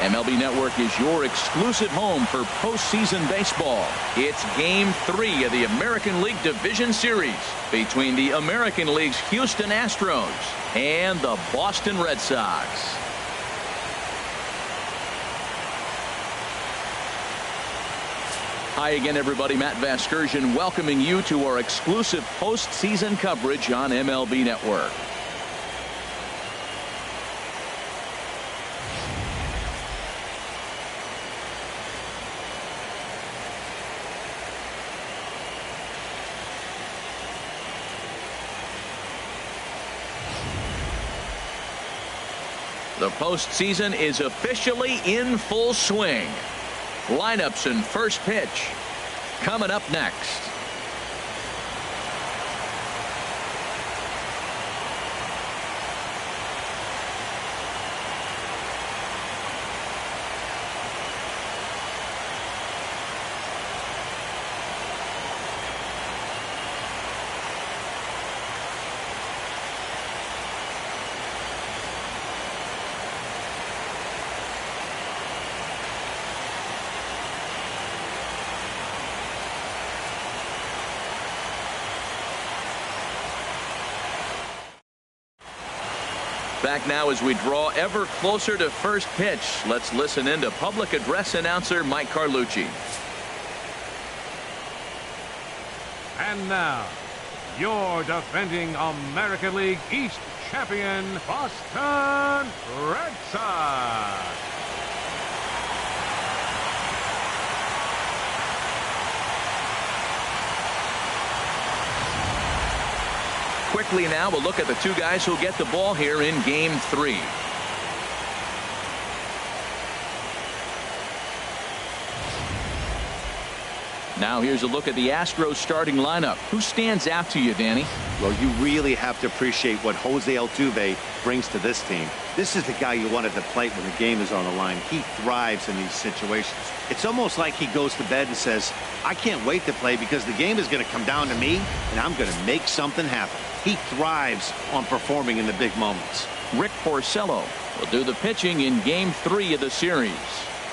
MLB Network is your exclusive home for postseason baseball. It's Game 3 of the American League Division Series between the American League's Houston Astros and the Boston Red Sox. Hi again, everybody. Matt Vasgersian welcoming you to our exclusive postseason coverage on MLB Network. The postseason is officially in full swing. Lineups and first pitch coming up next. Back now as we draw ever closer to first pitch. Let's listen in to public address announcer Mike Carlucci. And now, your defending American League East champion, Boston Red Sox. Quickly now, we'll look at the two guys who'll get the ball here in Game 3. Now here's a look at the Astros starting lineup. Who stands out to you, Danny? Well, you really have to appreciate what Jose Altuve brings to this team. This is the guy you want at the plate when the game is on the line. He thrives in these situations. It's almost like he goes to bed and says, I can't wait to play because the game is going to come down to me and I'm going to make something happen. He thrives on performing in the big moments. Rick Porcello will do the pitching in Game 3 of the series.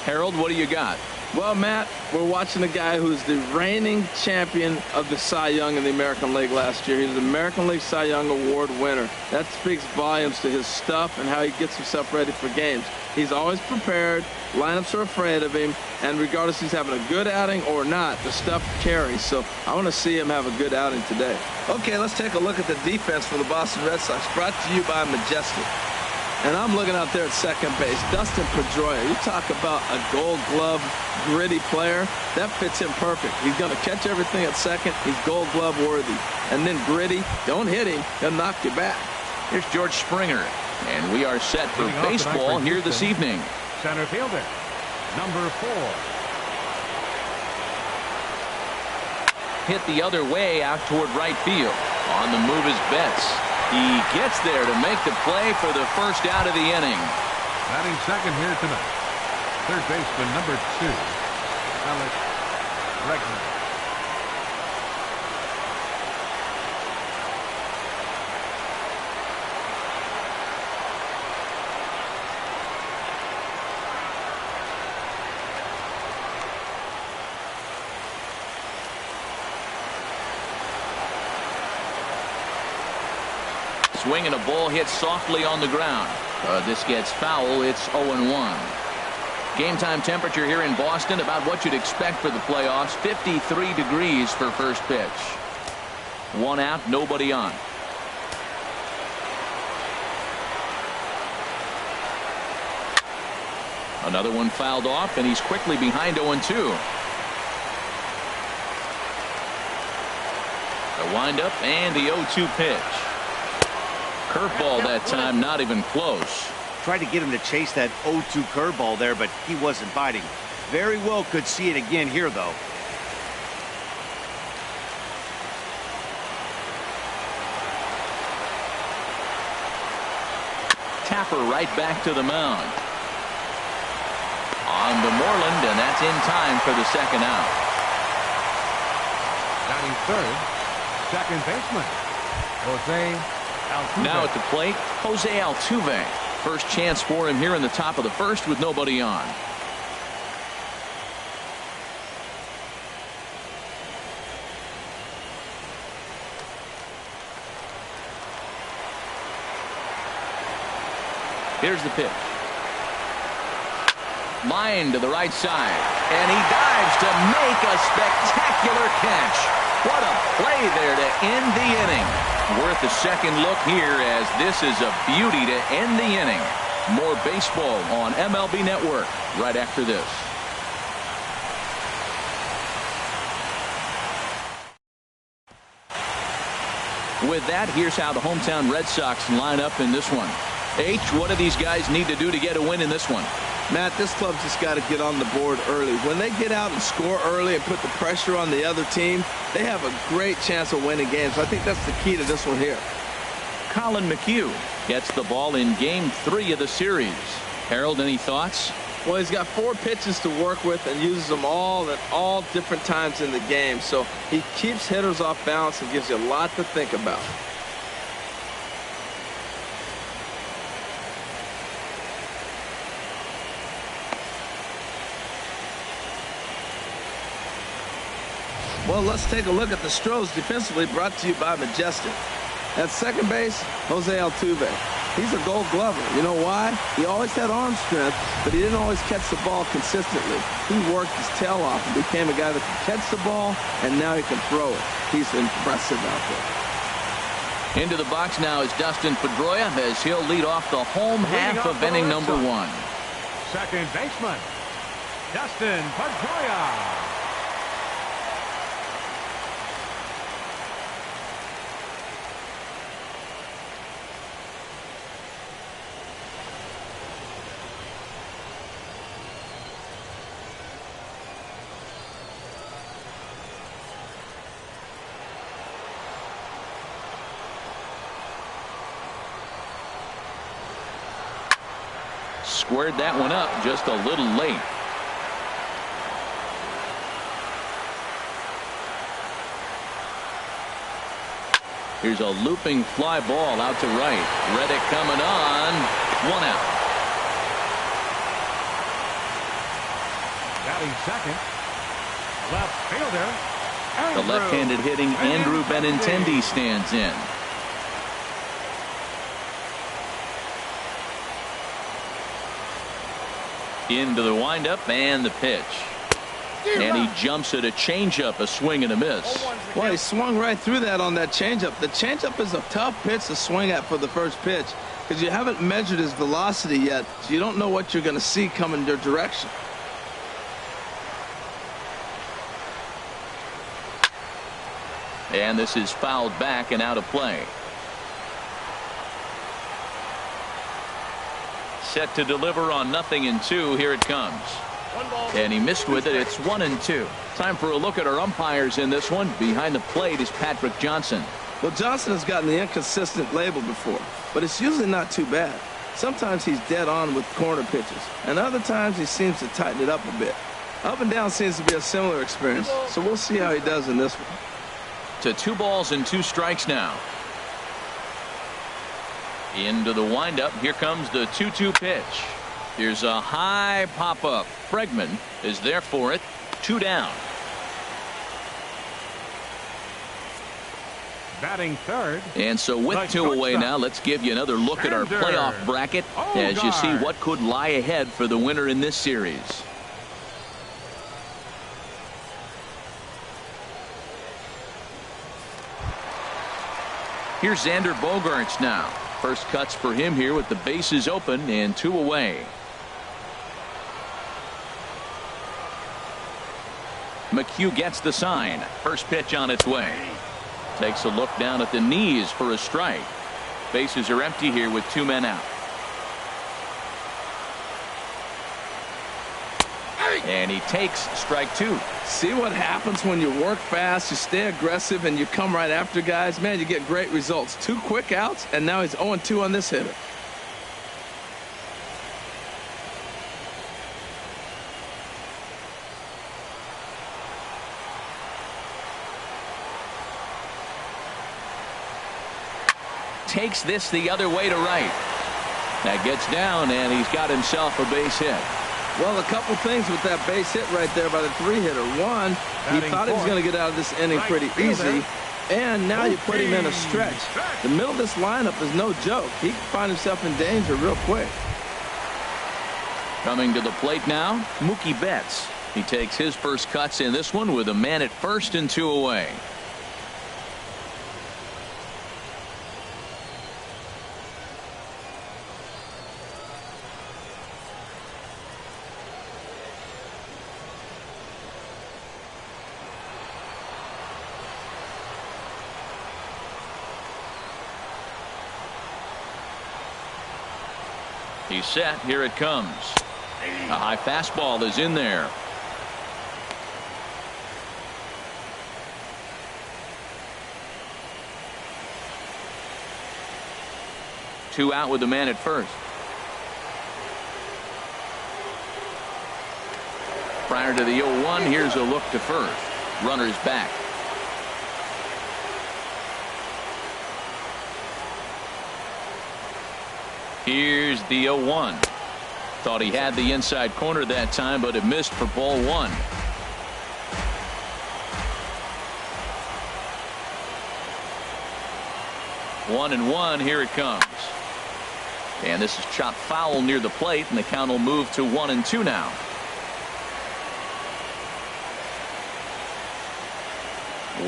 Harold, what do you got? Well, Matt, we're watching a guy who's the reigning champion of the Cy Young in the American League last year. He's the American League Cy Young Award winner. That speaks volumes to his stuff and how he gets himself ready for games. He's always prepared. Lineups are afraid of him. And regardless if he's having a good outing or not, the stuff carries. So I want to see him have a good outing today. Okay, let's take a look at the defense for the Boston Red Sox, brought to you by Majestic. And I'm looking out there at second base. Dustin Pedroia. You talk about a Gold Glove gritty player. That fits him perfect. He's going to catch everything at second. He's Gold Glove worthy. And then gritty. Don't hit him. He'll knock you back. Here's George Springer. And we are set for baseball here this evening. Center fielder, number 4. Hit the other way out toward right field. On the move is Betts. He gets there to make the play for the first out of the inning. Batting second here tonight, third baseman number 2, Alex Bregman. Swing and a ball hit softly on the ground. This gets foul. It's 0-1. Game time temperature here in Boston about what you'd expect for the playoffs. 53 degrees for first pitch. 1 out, nobody on. Another one fouled off, and he's quickly behind 0-2. The windup and the 0-2 pitch. Curveball that time, not even close. Tried to get him to chase that 0-2 curveball there, but he wasn't biting. Very well could see it again here, though. Tapper right back to the mound. On to Moreland, and that's in time for the second out. Batting third, second baseman, Jose Altuve. Now at the plate, Jose Altuve. first chance for him here in the top of the first with nobody on. Here's the pitch. Line to the right side. And he dives to make a spectacular catch. What a play there to end the inning. Worth a second look here, as this is a beauty to end the inning. More baseball on MLB Network right after this. With that, here's how the hometown Red Sox line up in this one. H, what do these guys need to do to get a win in this one? Matt, this club's just got to get on the board early. When they get out and score early and put the pressure on the other team, they have a great chance of winning games. I think that's the key to this one here. Colin McHugh gets the ball in game 3 of the series. Harold, any thoughts? Well, he's got 4 pitches to work with and uses them all at all different times in the game. So he keeps hitters off balance and gives you a lot to think about. Well, let's take a look at the Astros defensively, brought to you by Majestic. At second base, Jose Altuve. He's a gold glover. You know why? He always had arm strength, but he didn't always catch the ball consistently. He worked his tail off and became a guy that can catch the ball, and now he can throw it. He's impressive out there. Into the box now is Dustin Pedroia, as he'll lead off the home half of inning number 1. Second baseman, Dustin Pedroia. Squared that one up just a little late. Here's a looping fly ball out to right. Reddick coming on. 1 out. Batting second, left fielder, The left-handed hitting Andrew Benintendi stands in. Into the windup and the pitch. And he jumps at a changeup, a swing and a miss. Well, he swung right through that on that changeup. The changeup is a tough pitch to swing at for the first pitch because you haven't measured his velocity yet, so you don't know what you're going to see coming your direction. And this is fouled back and out of play. Set to deliver on 0-2. Here it comes. And he missed with it. It's 1-2. Time for a look at our umpires in this one. Behind the plate is Patrick Johnson. Well, Johnson has gotten the inconsistent label before, but it's usually not too bad. Sometimes he's dead on with corner pitches, and other times he seems to tighten it up a bit. Up and down seems to be a similar experience, so we'll see how he does in this one. To 2 balls and 2 strikes now. Into the windup. Here comes the 2-2 pitch. Here's a high pop-up. Bregman is there for it. 2 down. Batting third. And so with 2 away now, let's give you another look at our playoff bracket as you see what could lie ahead for the winner in this series. Here's Xander Bogaerts now. First cuts for him here with the bases open and 2 away. McHugh gets the sign. First pitch on its way. Takes a look down at the knees for a strike. Bases are empty here with 2 men out. And he takes strike 2. See what happens when you work fast, you stay aggressive, and you come right after guys? Man, you get great results. 2 quick outs, and now he's 0-2 on this hitter. Takes this the other way to right. That gets down, and he's got himself a base hit. Well, a couple things with that base hit right there by the 3-hitter. One, he thought he was going to get out of this inning pretty easy. And now you put him in a stretch. The middle of this lineup is no joke. He can find himself in danger real quick. Coming to the plate now, Mookie Betts. He takes his first cuts in this one with a man at first and 2 away. He's set. Here it comes. A high fastball is in there. Two out with the man at first. Prior to the 0-1, here's a look to first. Runner's back. Here's the 0-1. Thought he had the inside corner that time, but it missed for ball 1. One and one. Here it comes. And this is chopped foul near the plate, and the count will move to 1-2 now.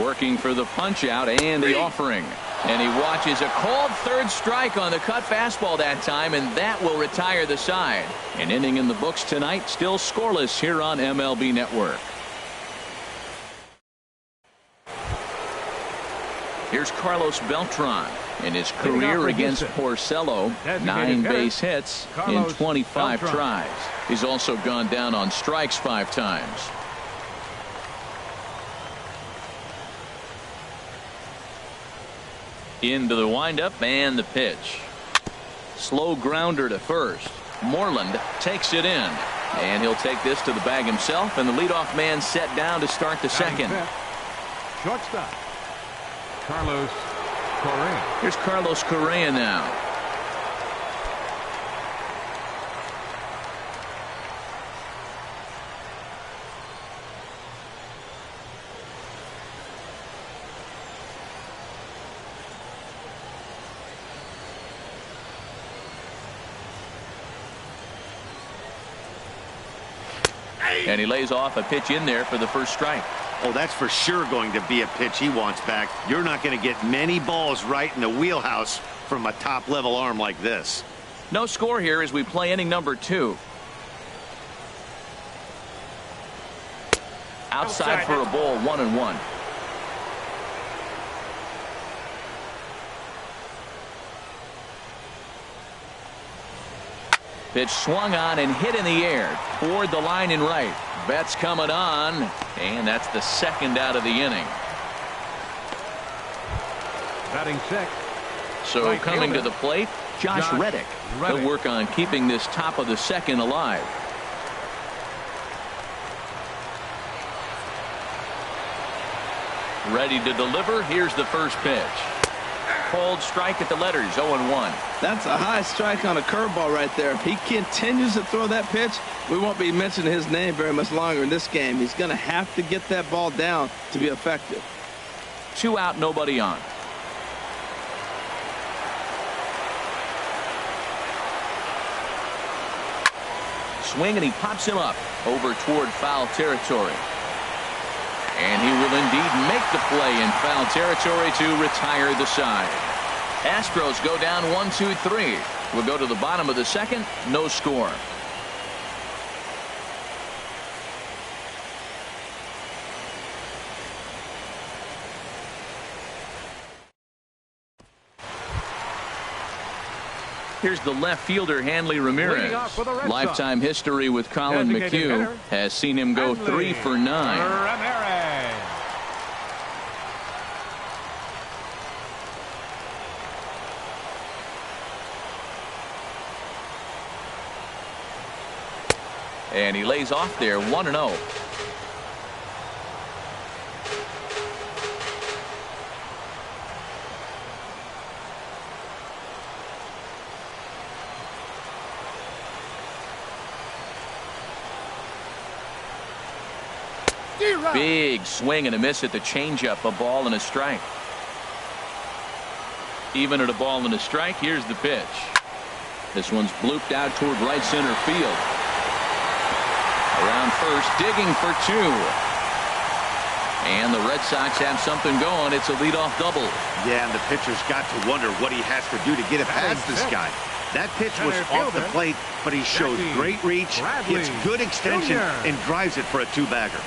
Working for the punch out and the offering. And he watches a called third strike on the cut fastball that time, and that will retire the side. An inning in the books tonight, still scoreless here on MLB Network. Here's Carlos Beltran in his career against Porcello. 9 base hits in 25 tries. He's also gone down on strikes 5 times. Into the windup and the pitch. Slow grounder to first. Moreland takes it in, and he'll take this to the bag himself, and the leadoff man set down to start the second. Shortstop Carlos Correa. Here's Carlos Correa now. And he lays off a pitch in there for the first strike. Oh, that's for sure going to be a pitch he wants back. You're not going to get many balls right in the wheelhouse from a top-level arm like this. No score here as we play inning number 2. Outside for a ball, 1-1. Pitch swung on and hit in the air toward the line and right. Betts coming on, and that's the second out of the inning. Batting sixth. So coming to the plate, Josh Reddick. He'll work on keeping this top of the second alive. Ready to deliver. Here's the first pitch. Called strike at the letters, 0-1. That's a high strike on a curveball right there. If he continues to throw that pitch, we won't be mentioning his name very much longer in this game. He's going to have to get that ball down to be effective. 2 out, nobody on. Swing, and he pops him up over toward foul territory. And he will indeed make the play in foul territory to retire the side. Astros go down 1-2-3. We'll go to the bottom of the second. No score. Here's the left fielder, Hanley Ramirez. Lifetime history with Colin McHugh has seen him go 3 for 9. Ramirez. And he lays off there, 1-0. Big swing and a miss at the changeup. A ball and a strike. Even at a ball and a strike, here's the pitch. This one's blooped out toward right center field. Around first, digging for two. And the Red Sox have something going. It's a leadoff double. Yeah, and the pitcher's got to wonder what he has to do to get it past this guy. That pitch was off the plate, but he shows great reach, gets good extension, and drives it for a two-bagger.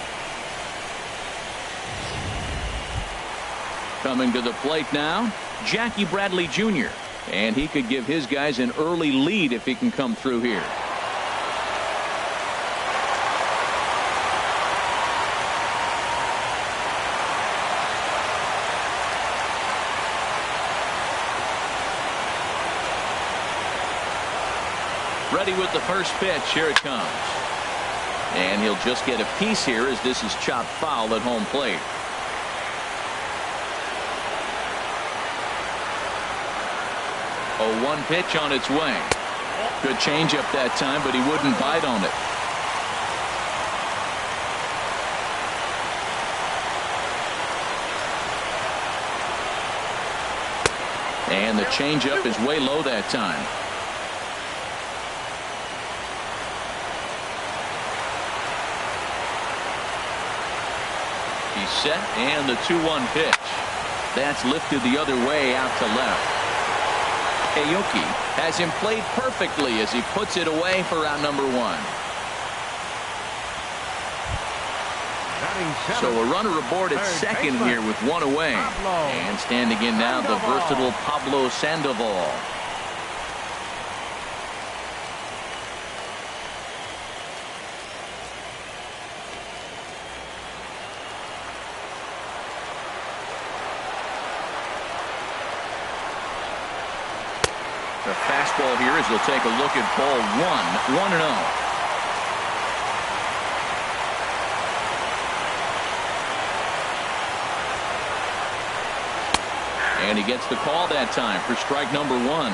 Coming to the plate now, Jackie Bradley Jr. And he could give his guys an early lead if he can come through here. Ready with the first pitch. Here it comes. And he'll just get a piece here as this is chopped foul at home plate. A 1 pitch on its way. Good changeup that time, but he wouldn't bite on it. And the changeup is way low that time. He's set, and the 2-1 pitch. That's lifted the other way out to left. Aoki has him played perfectly as he puts it away for out number 1. So a runner aboard at second here with 1 away. And standing in now, the versatile Pablo Sandoval. The fastball here as he'll take a look at ball 1, 1-0. And he gets the call that time for strike number 1.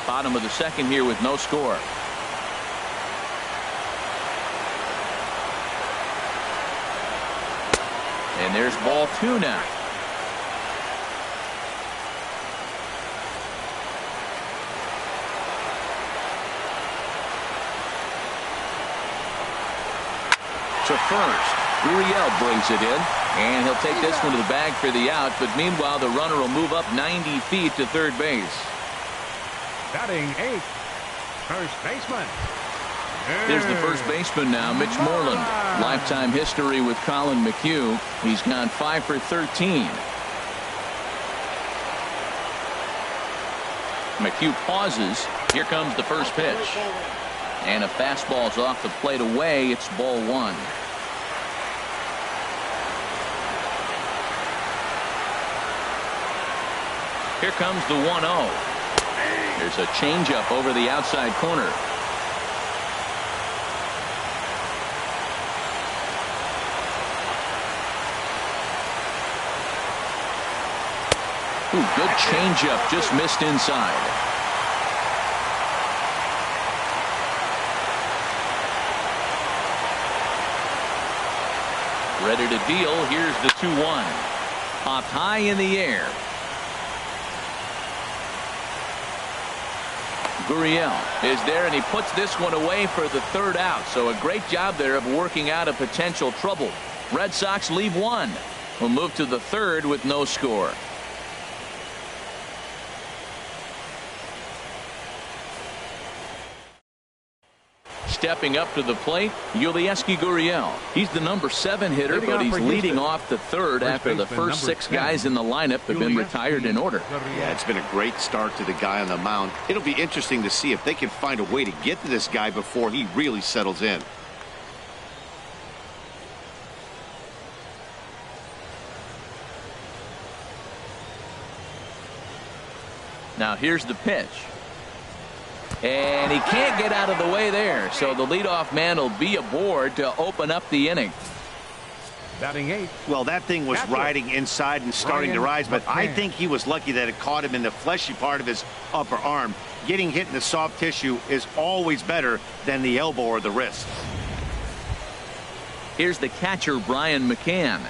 Bottom of the second here with no score. And there's ball 2 now. To first. Gurriel brings it in. And he'll take this one to the bag for the out. But meanwhile, the runner will move up 90 feet to third base. Batting 8th, first baseman. There's the first baseman now, Mitch Moreland. Lifetime history with Colin McHugh. He's gone 5 for 13. McHugh pauses. Here comes the first pitch. And a fastball's off the plate away. It's ball 1. Here comes the 1-0. There's a changeup over the outside corner. Ooh, good changeup, just missed inside. Ready to deal. Here's the 2-1. Popped high in the air. Gurriel is there, and he puts this one away for the third out. So a great job there of working out a potential trouble. Red Sox leave 1. We'll move to the third with no score. Stepping up to the plate, Yulieski Gurriel. He's the number 7 hitter, but he's leading off the third after the first 6 guys in the lineup have been retired in order. Yeah, it's been a great start to the guy on the mound. It'll be interesting to see if they can find a way to get to this guy before he really settles in. Now here's the pitch. And he can't get out of the way there. So the leadoff man will be aboard to open up the inning. Batting 8. Well, that thing was riding inside and starting to rise, but I think he was lucky that it caught him in the fleshy part of his upper arm. Getting hit in the soft tissue is always better than the elbow or the wrist. Here's the catcher, Brian McCann.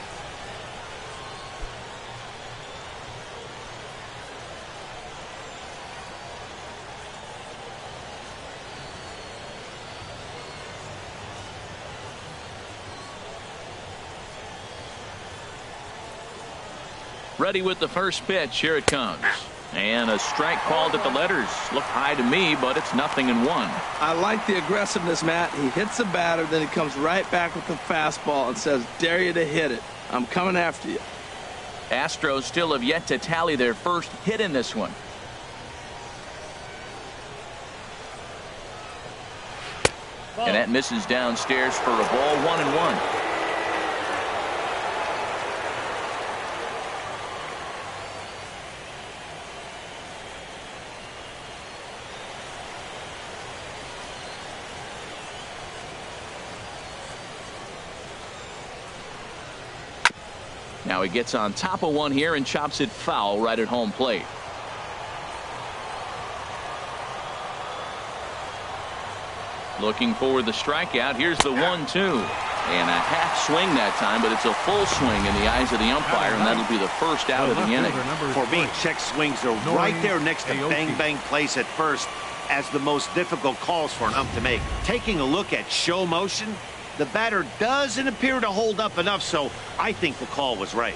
Ready with the first pitch. Here it comes. And a strike called at the letters. Looked high to me, but it's 0-1. I like the aggressiveness, Matt. He hits the batter, then he comes right back with the fastball and says, dare you to hit it. I'm coming after you. Astros still have yet to tally their first hit in this one. And that misses downstairs for a ball. 1-1. Now he gets on top of one here and chops it foul right at home plate. Looking for the strikeout. Here's the 1-2. And a half swing that time, but it's a full swing in the eyes of the umpire, and that'll be the first out of the inning. For me, check swings are right there next to bang place at first as the most difficult calls for an ump to make. Taking a look at show motion, the batter doesn't appear to hold up enough, so I think the call was right.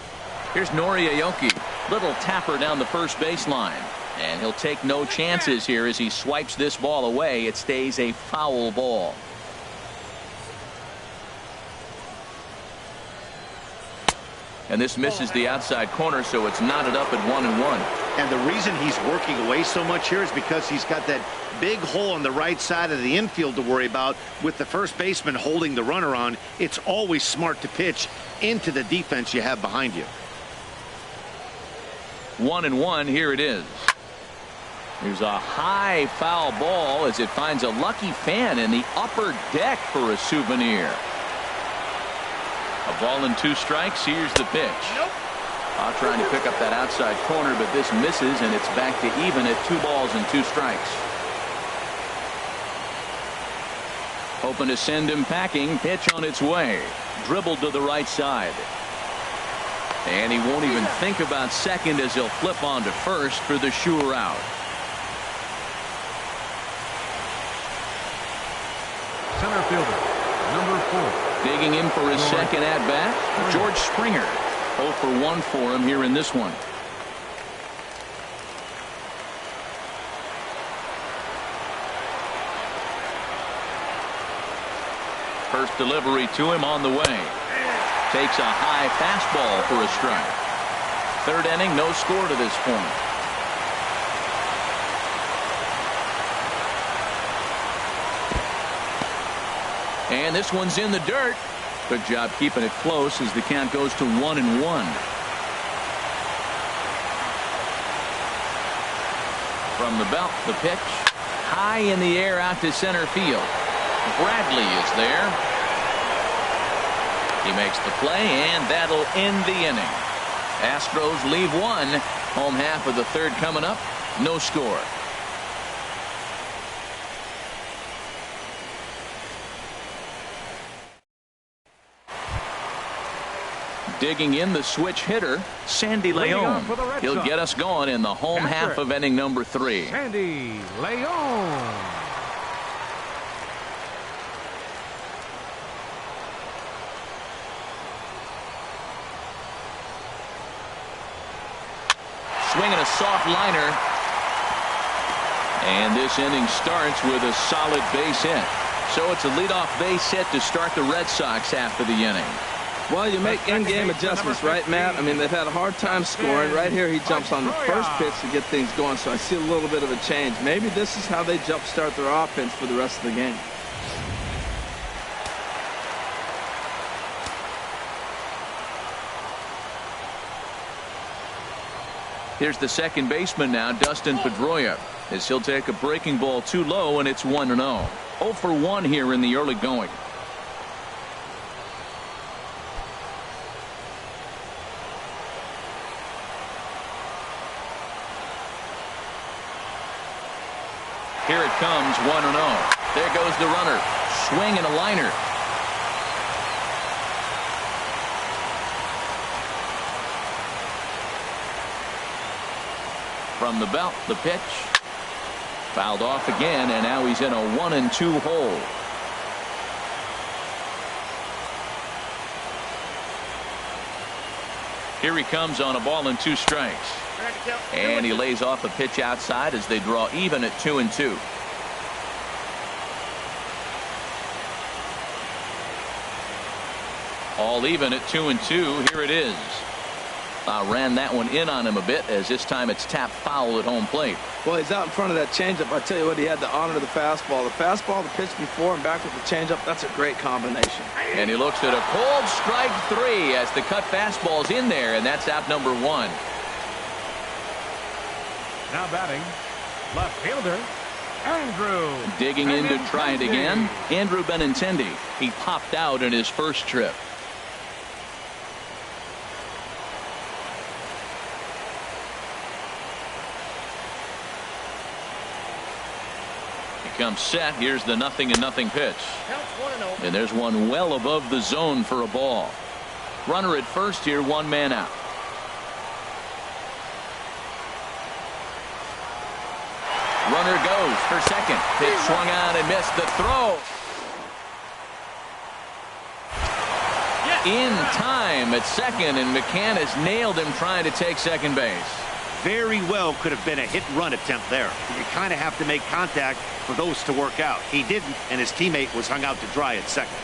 Here's Nori Aoki. Little tapper down the first baseline. And he'll take no chances here as he swipes this ball away. It stays a foul ball. And this misses the outside corner, so it's knotted up at 1-1. And the reason he's working away so much here is because he's got that big hole on the right side of the infield to worry about. With the first baseman holding the runner on, it's always smart to pitch into the defense you have behind you. 1-1. Here it is. There's a high foul ball as it finds a lucky fan in the upper deck for a souvenir. A ball and 2 strikes. Here's the pitch. Trying to pick up that outside corner, but this misses, and it's back to even at 2 balls and 2 strikes. Hoping to send him packing. Pitch on its way. Dribbled to the right side. And he won't even think about second as he'll flip on to first for the sure out. Center fielder, number 4. Digging in for his second at-bat, George Springer. 0 for 1 for him here in this one. First delivery to him on the way. Takes a high fastball for a strike. Third inning, no score to this point. And this one's in the dirt. Good job keeping it close as the count goes to 1-1. From the belt, the pitch. High in the air out to center field. Bradley is there. He makes the play, and that'll end the inning. Astros leave 1. Home half of the third coming up. No score. Digging in, the switch hitter, Sandy Leon. He'll get us going in the home half of inning number 3. Sandy Leon. Swinging a soft liner. And this inning starts with a solid base hit. So it's a leadoff base hit to start the Red Sox after the inning. Well, you make in-game adjustments, right, Matt? I mean, they've had a hard time scoring. Right here, he jumps on the first pitch to get things going, so I see a little bit of a change. Maybe this is how they jumpstart their offense for the rest of the game. Here's the second baseman now, Dustin Pedroia, as he'll take a breaking ball too low, and it's 1-0. 0 for 1 here in the early going. Here it comes, 1-0. There goes the runner. Swing and a liner. From the belt, the pitch. Fouled off again, and now he's in a 1-2 hole. Here he comes on a ball and 2 strikes. And he lays off a pitch outside as they draw even at 2-2. All even at 2-2. Here it is. Ran that one in on him a bit, as this time it's tapped foul at home plate. Well, he's out in front of that changeup. I tell you what, he had to honor the fastball. The fastball, the pitch before and back with the changeup, that's a great combination. And he looks at a cold strike 3 as the cut fastball's in there, and that's out number 1. Now batting, left fielder, Andrew. Digging in to try it again, Andrew Benintendi. He popped out in his first trip. Comes set. Here's the 0-0 pitch. And there's one well above the zone for a ball. Runner at first here, 1 man out. Runner goes for second. Pitch swung on and missed the throw. In time at second, and McCann has nailed him trying to take second base. Very well could have been a hit-and-run attempt there. You kind of have to make contact for those to work out. He didn't, and his teammate was hung out to dry at second.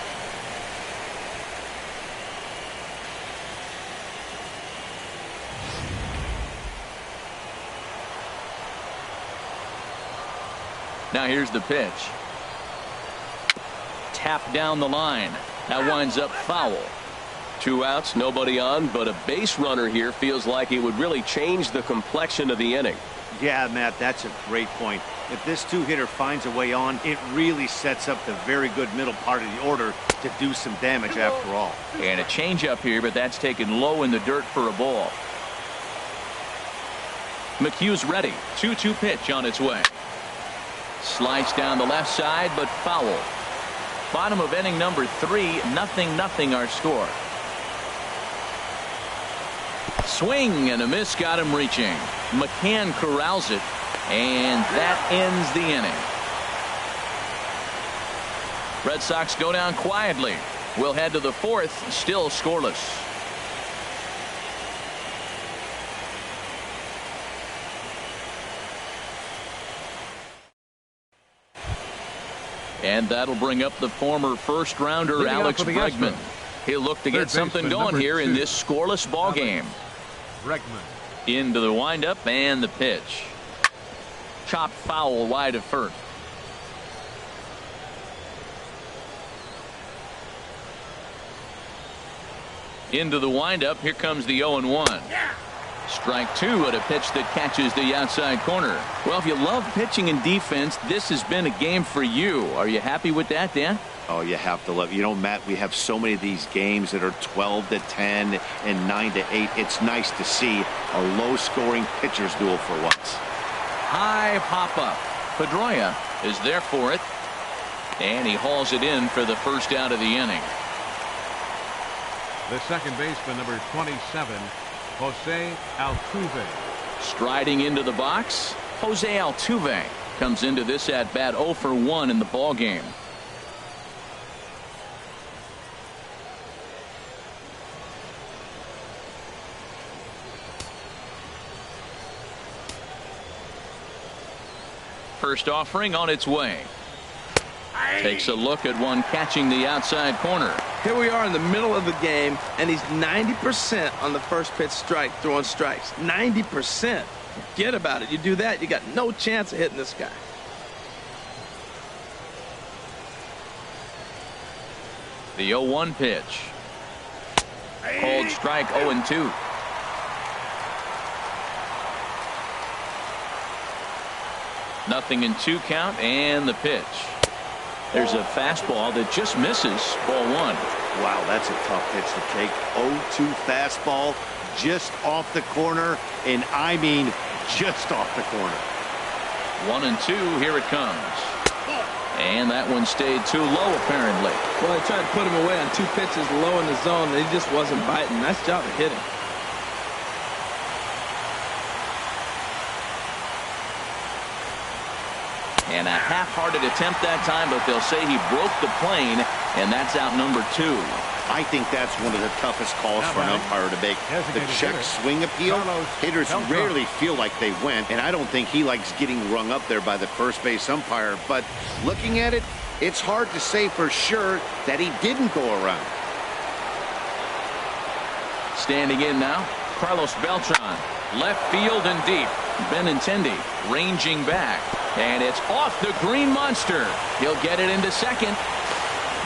Now here's the pitch. Tap down the line. That winds up foul. 2 outs, nobody on, but a base runner here feels like it would really change the complexion of the inning. Yeah, Matt, that's a great point. If this 2-hitter finds a way on, it really sets up the very good middle part of the order to do some damage after all. And a changeup here, but that's taken low in the dirt for a ball. McHugh's ready. 2-2 pitch on its way. Sliced down the left side, but foul. Bottom of inning number 3, 0-0 our score. Swing and a miss got him reaching. McCann corrals it, and that ends the inning. Red Sox go down quietly. We'll head to the 4th, still scoreless. And that'll bring up the former first-rounder Alex Bregman. He'll look to get something going here in this scoreless ball game. Bregman. Into the windup and the pitch. Chopped foul wide of first. Into the windup. Here comes the 0-1. Strike 2 at a pitch that catches the outside corner. Well, if you love pitching and defense, this has been a game for you. Are you happy with that, Dan? Oh, you have to love. You know, Matt, we have so many of these games that are 12-10 and 9-8. It's nice to see a low-scoring pitcher's duel for once. High pop-up. Pedroia is there for it. And he hauls it in for the first out of the inning. The second baseman, number 27, Jose Altuve. Striding into the box, Jose Altuve comes into this at-bat 0 for 1 in the ball game. First offering on its way. Takes a look at one catching the outside corner. Here we are in the middle of the game, and he's 90% on the first pitch strike, throwing strikes. 90%. Forget about it. You do that, you got no chance of hitting this guy. The 0-1 pitch. Called strike 0-2. Nothing in 2 count, and the pitch. There's a fastball that just misses. Ball 1. Wow, that's a tough pitch to take. 0-2 fastball just off the corner, and I mean just off the corner. 1-2. Here it comes. And that one stayed too low, apparently. Well, they tried to put him away on 2 pitches low in the zone, and he just wasn't biting. Nice job of hitting. And a half-hearted attempt that time, but they'll say he broke the plane, and that's out number 2. I think that's one of the toughest calls for an umpire to make. The check swing appeal, hitters rarely feel like they went, and I don't think he likes getting rung up there by the first base umpire. But looking at it, it's hard to say for sure that he didn't go around. Standing in now, Carlos Beltran. Left field and deep. Benintendi ranging back. And it's off the green monster. He'll get it into second.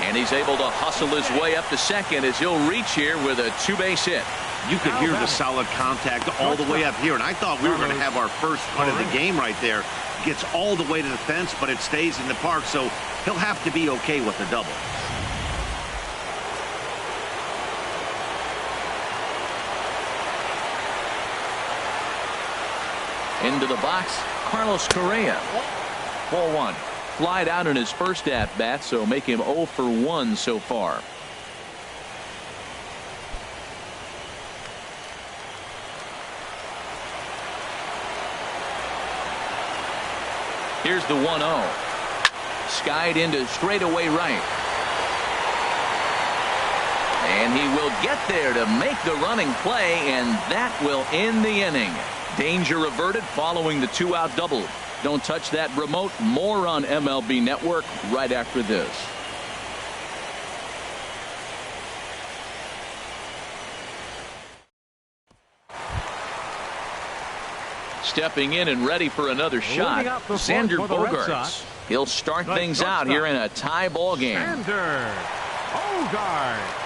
And he's able to hustle his way up to second as he'll reach here with a 2-base hit. You could hear the solid contact all the way up here, and I thought we were going to have our first run of the game right there. Gets all the way to the fence, but it stays in the park, so he'll have to be okay with the double. Into the box, Carlos Correa. Ball 1. Flied out in his first at-bat, so make him 0 for 1 so far. Here's the 1-0. Skied into straightaway right. And he will get there to make the running play, and that will end the inning. Danger averted following the 2-out double. Don't touch that remote. More on MLB Network right after this. Stepping in and ready for another shot, Xander Bogaerts. He'll start things out here in a tie ball game. Xander Bogaerts.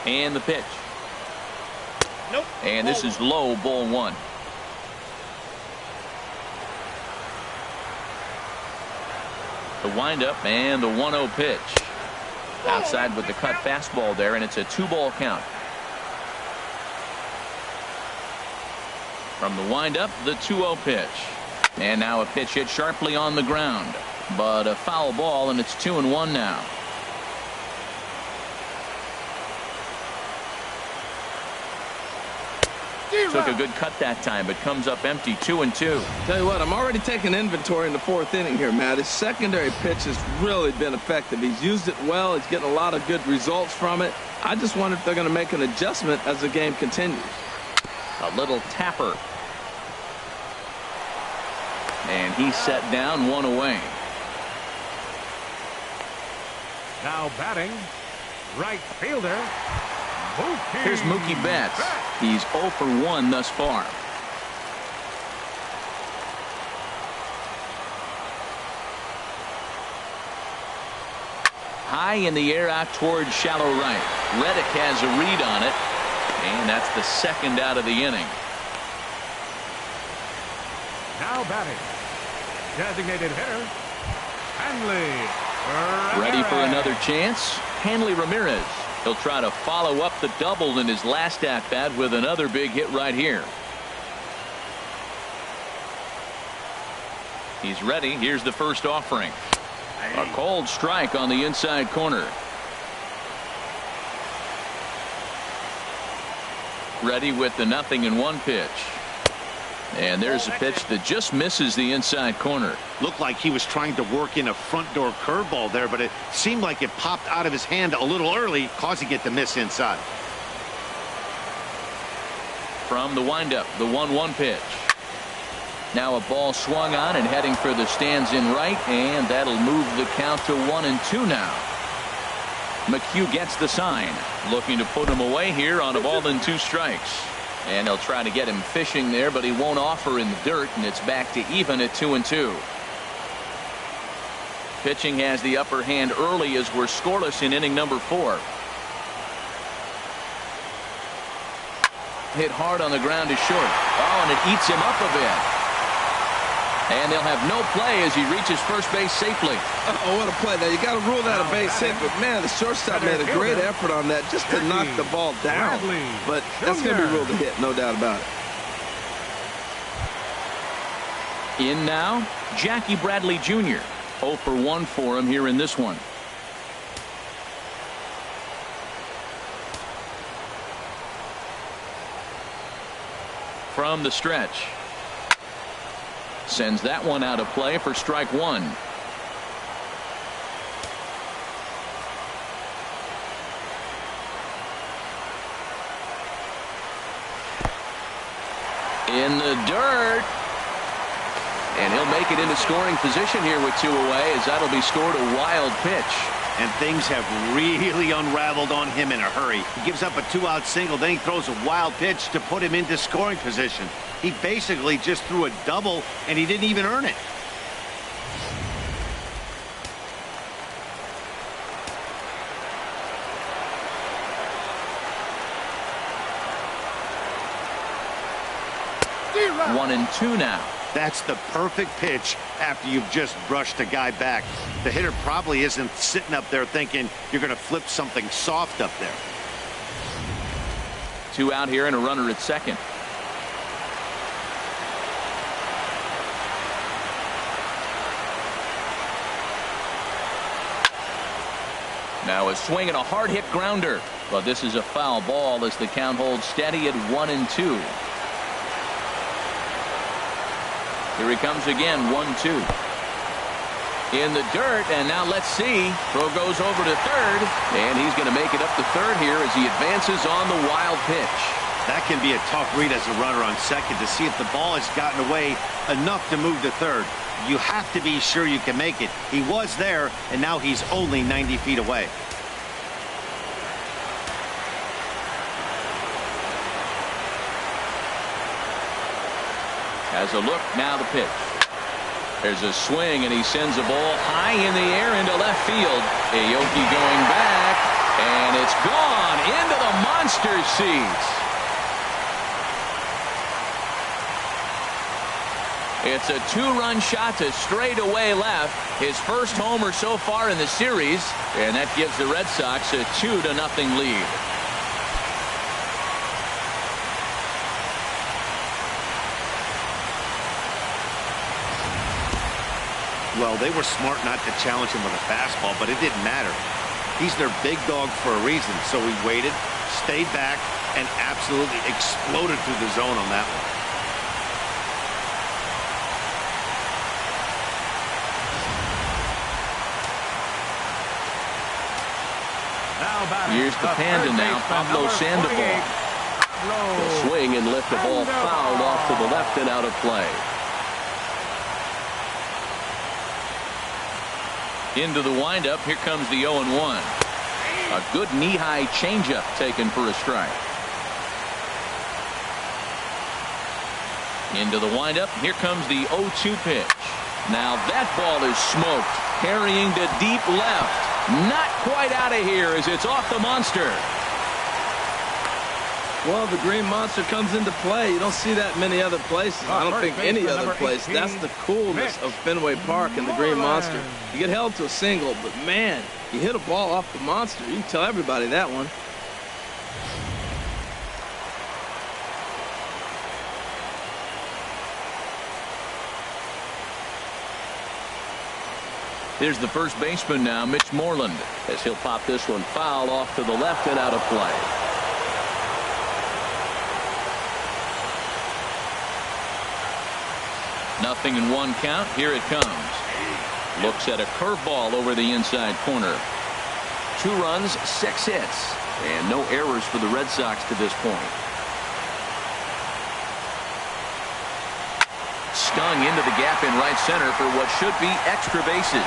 And the pitch. Nope. And this is low, ball 1. The windup and the 1-0 pitch. Outside with the cut fastball there, and it's a 2-ball count. From the windup, the 2-0 pitch. And now a pitch hit sharply on the ground. But a foul ball, and it's 2-1 now. Took a good cut that time, but comes up empty. 2-2. Tell you what, I'm already taking inventory in the 4th inning here, Matt. His secondary pitch has really been effective. He's used it well. He's getting a lot of good results from it. I just wonder if they're going to make an adjustment as the game continues. A little tapper. And he's set down, 1 away. Now batting, right fielder. Here's Mookie Betts. He's 0 for 1 thus far. High in the air out towards shallow right. Reddick has a read on it. And that's the 2nd out of the inning. Now batting, designated hitter, Hanley Ramirez. Ready for another chance. Hanley Ramirez. He'll try to follow up the double in his last at-bat with another big hit right here. He's ready. Here's the first offering. A cold strike on the inside corner. Ready with the 0-1 pitch. And there's a pitch that just misses the inside corner. Looked like he was trying to work in a front door curveball there, but it seemed like it popped out of his hand a little early, causing it to miss inside. From the windup, the 1-1 pitch. Now a ball swung on and heading for the stands in right, and that'll move the count to 1-2 now. McHugh gets the sign, looking to put him away here on a ball and 2 strikes. And they'll try to get him fishing there, but he won't offer in the dirt, and it's back to even at 2-2. Pitching has the upper hand early as we're scoreless in inning number 4. Hit hard on the ground to short. Oh, and it eats him up a bit. And they'll have no play as he reaches first base safely. Oh, what a play. Now, you got to rule that a base hit, but, man, the shortstop made a great effort on that just to knock the ball down. But that's going to be ruled a hit, no doubt about it. In now, Jackie Bradley Jr. 0 for 1 for him here in this one. From the stretch. Sends that one out of play for strike one. In the dirt. And he'll make it into scoring position here with 2 away, as that'll be scored a wild pitch. And things have really unraveled on him in a hurry. He gives up a 2-out single, then he throws a wild pitch to put him into scoring position. He basically just threw a double, and he didn't even earn it. One and two now. That's the perfect pitch after you've just brushed a guy back. The hitter probably isn't sitting up there thinking you're going to flip something soft up there. 2 out here and a runner at second. Now a swing and a hard hit grounder. But this is a foul ball as the count holds steady at 1-2. Here he comes again, 1-2. In the dirt, and now let's see. Throw goes over to third, and he's going to make it up to third here as he advances on the wild pitch. That can be a tough read as a runner on second to see if the ball has gotten away enough to move to third. You have to be sure you can make it. He was there, and now he's only 90 feet away. Has a look, now the pitch. There's a swing, and he sends a ball high in the air into left field. Aoki going back, and it's gone into the monster seats. It's a 2-run shot to straightaway left. His first homer so far in the series, and that gives the Red Sox a 2-0 lead. Well, they were smart not to challenge him with a fastball, but it didn't matter. He's their big dog for a reason, so he waited, stayed back, and absolutely exploded through the zone on that one. Here's the Panda now, Pablo Sandoval. He'll swing and lift the ball fouled off to the left and out of play. Into the windup, here comes the 0-1. A good knee-high changeup taken for a strike. Into the windup, here comes the 0-2 pitch. Now that ball is smoked, carrying to deep left. Not quite out of here as it's off the monster. Well, the green monster comes into play. You don't see that many other places. I don't think any other place. That's the coolness of Fenway Park and the green monster. You get held to a single, but man, you hit a ball off the monster. You can tell everybody that one. Here's the first baseman now, Mitch Moreland, as he'll pop this one foul off to the left and out of play. Nothing in 1 count. Here it comes. Looks at a curveball over the inside corner. 2 runs, 6 hits, and no errors for the Red Sox to this point. Stung into the gap in right center for what should be extra bases.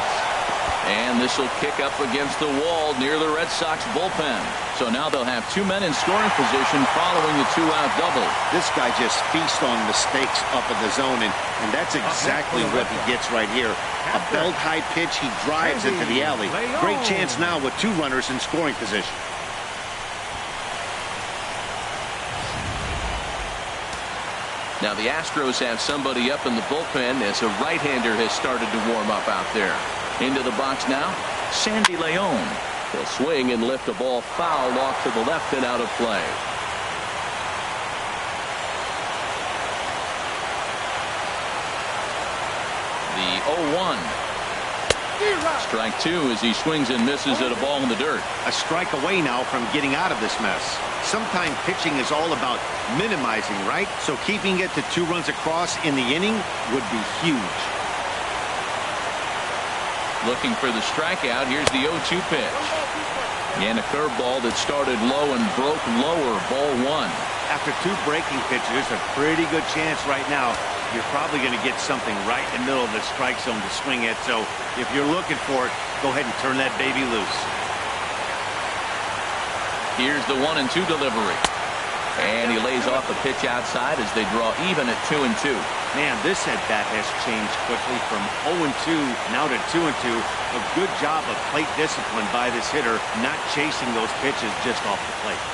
And this will kick up against the wall near the Red Sox bullpen. So now they'll have 2 men in scoring position following the 2-out double. This guy just feasts on mistakes up in the zone, and that's exactly what he gets right here. A belt-high pitch, he drives into the alley. Great chance now with 2 runners in scoring position. Now the Astros have somebody up in the bullpen as a right-hander has started to warm up out there. Into the box now, Sandy Leon. He'll swing and lift a ball foul off to the left and out of play. The 0-1. Strike two as he swings and misses at a ball in the dirt. A strike away now from getting out of this mess. Sometimes pitching is all about minimizing, right? So keeping it to 2 runs across in the inning would be huge. Looking for the strikeout. Here's the 0-2 pitch. And a curveball that started low and broke lower. Ball 1. After 2 breaking pitches, there's a pretty good chance right now you're probably going to get something right in the middle of the strike zone to swing at. So if you're looking for it, go ahead and turn that baby loose. Here's the 1-2 delivery. And he lays off a pitch outside as they draw even at 2-2. Man, this at bat has changed quickly from 0-2 now to 2-2. A good job of plate discipline by this hitter, not chasing those pitches just off the plate.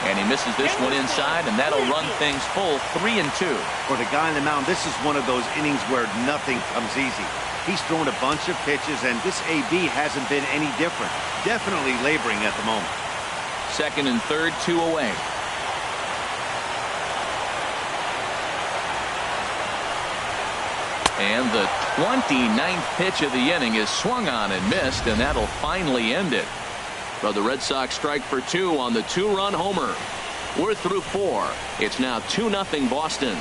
And he misses this one inside, and that'll run things full 3-2. For the guy on the mound, this is one of those innings where nothing comes easy. He's thrown a bunch of pitches, and this AB hasn't been any different. Definitely laboring at the moment. Second and third, 2 away. And the 29th pitch of the inning is swung on and missed, and that'll finally end it. But the Red Sox strike for 2 on the 2-run homer. We're through 4. It's now 2-0 Boston.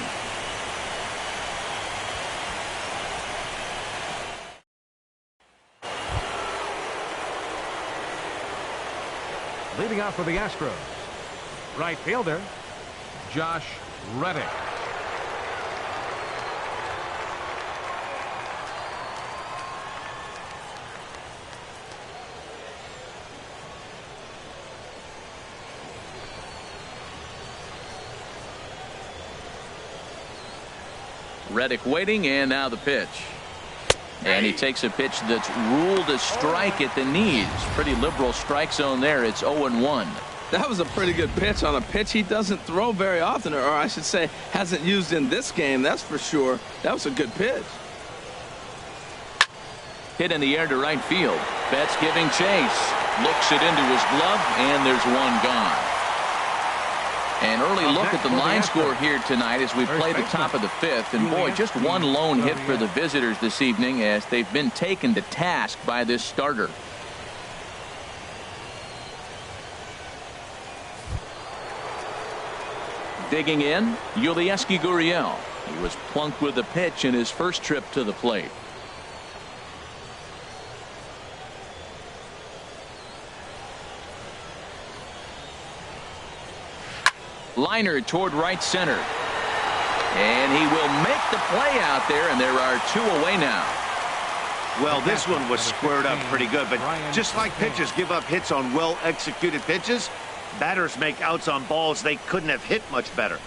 Leading off for the Astros, right fielder, Josh Reddick. Reddick waiting, and now the pitch. And he takes a pitch that's ruled a strike at the knees. Pretty liberal strike zone there. It's 0-1. That was a pretty good pitch on a pitch he doesn't throw very often, or I should say hasn't used in this game, that's for sure. That was a good pitch. Hit in the air to right field. Betts giving chase. Looks it into his glove, and there's one gone. An early look at the line score here tonight as we play the top of the 5th. And boy, just one lone hit for the visitors this evening as they've been taken to task by this starter. Digging in, Yulieski Gurriel. He was plunked with a pitch in his first trip to the plate. Liner toward right center. And he will make the play out there, and there are 2 away now. Well, this one was squared up pretty good, but just like pitchers give up hits on well-executed pitches, batters make outs on balls they couldn't have hit much better.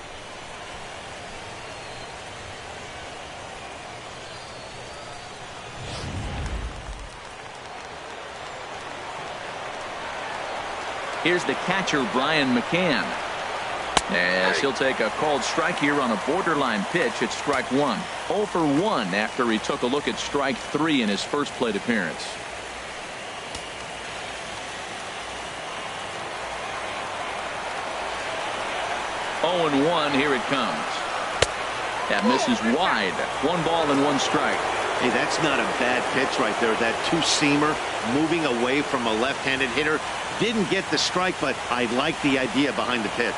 Here's the catcher, Brian McCann. As he'll take a called strike here on a borderline pitch at strike 1. 0 for 1 after he took a look at strike 3 in his first plate appearance. Oh and 1, here it comes. That misses wide. 1 ball and 1 strike. Hey, that's not a bad pitch right there. That 2-seamer moving away from a left-handed hitter. Didn't get the strike, but I like the idea behind the pitch.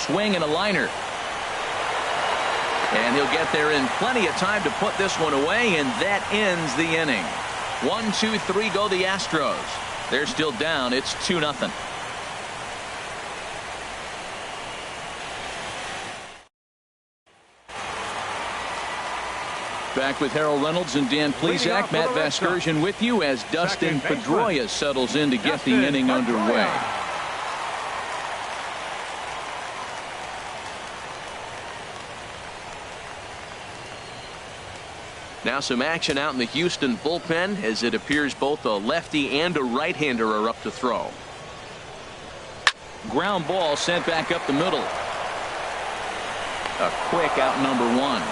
Swing and a liner. And he'll get there in plenty of time to put this one away, and that ends the inning. 1, 2, 3 go the Astros. They're still down. It's 2-0. Back with Harold Reynolds and Dan Plesac. Matt Vasgersian with you as Dustin Pedroia settles in to get the inning underway. Now some action out in the Houston bullpen, as it appears both a lefty and a right-hander are up to throw. Ground ball sent back up the middle. A quick out number one.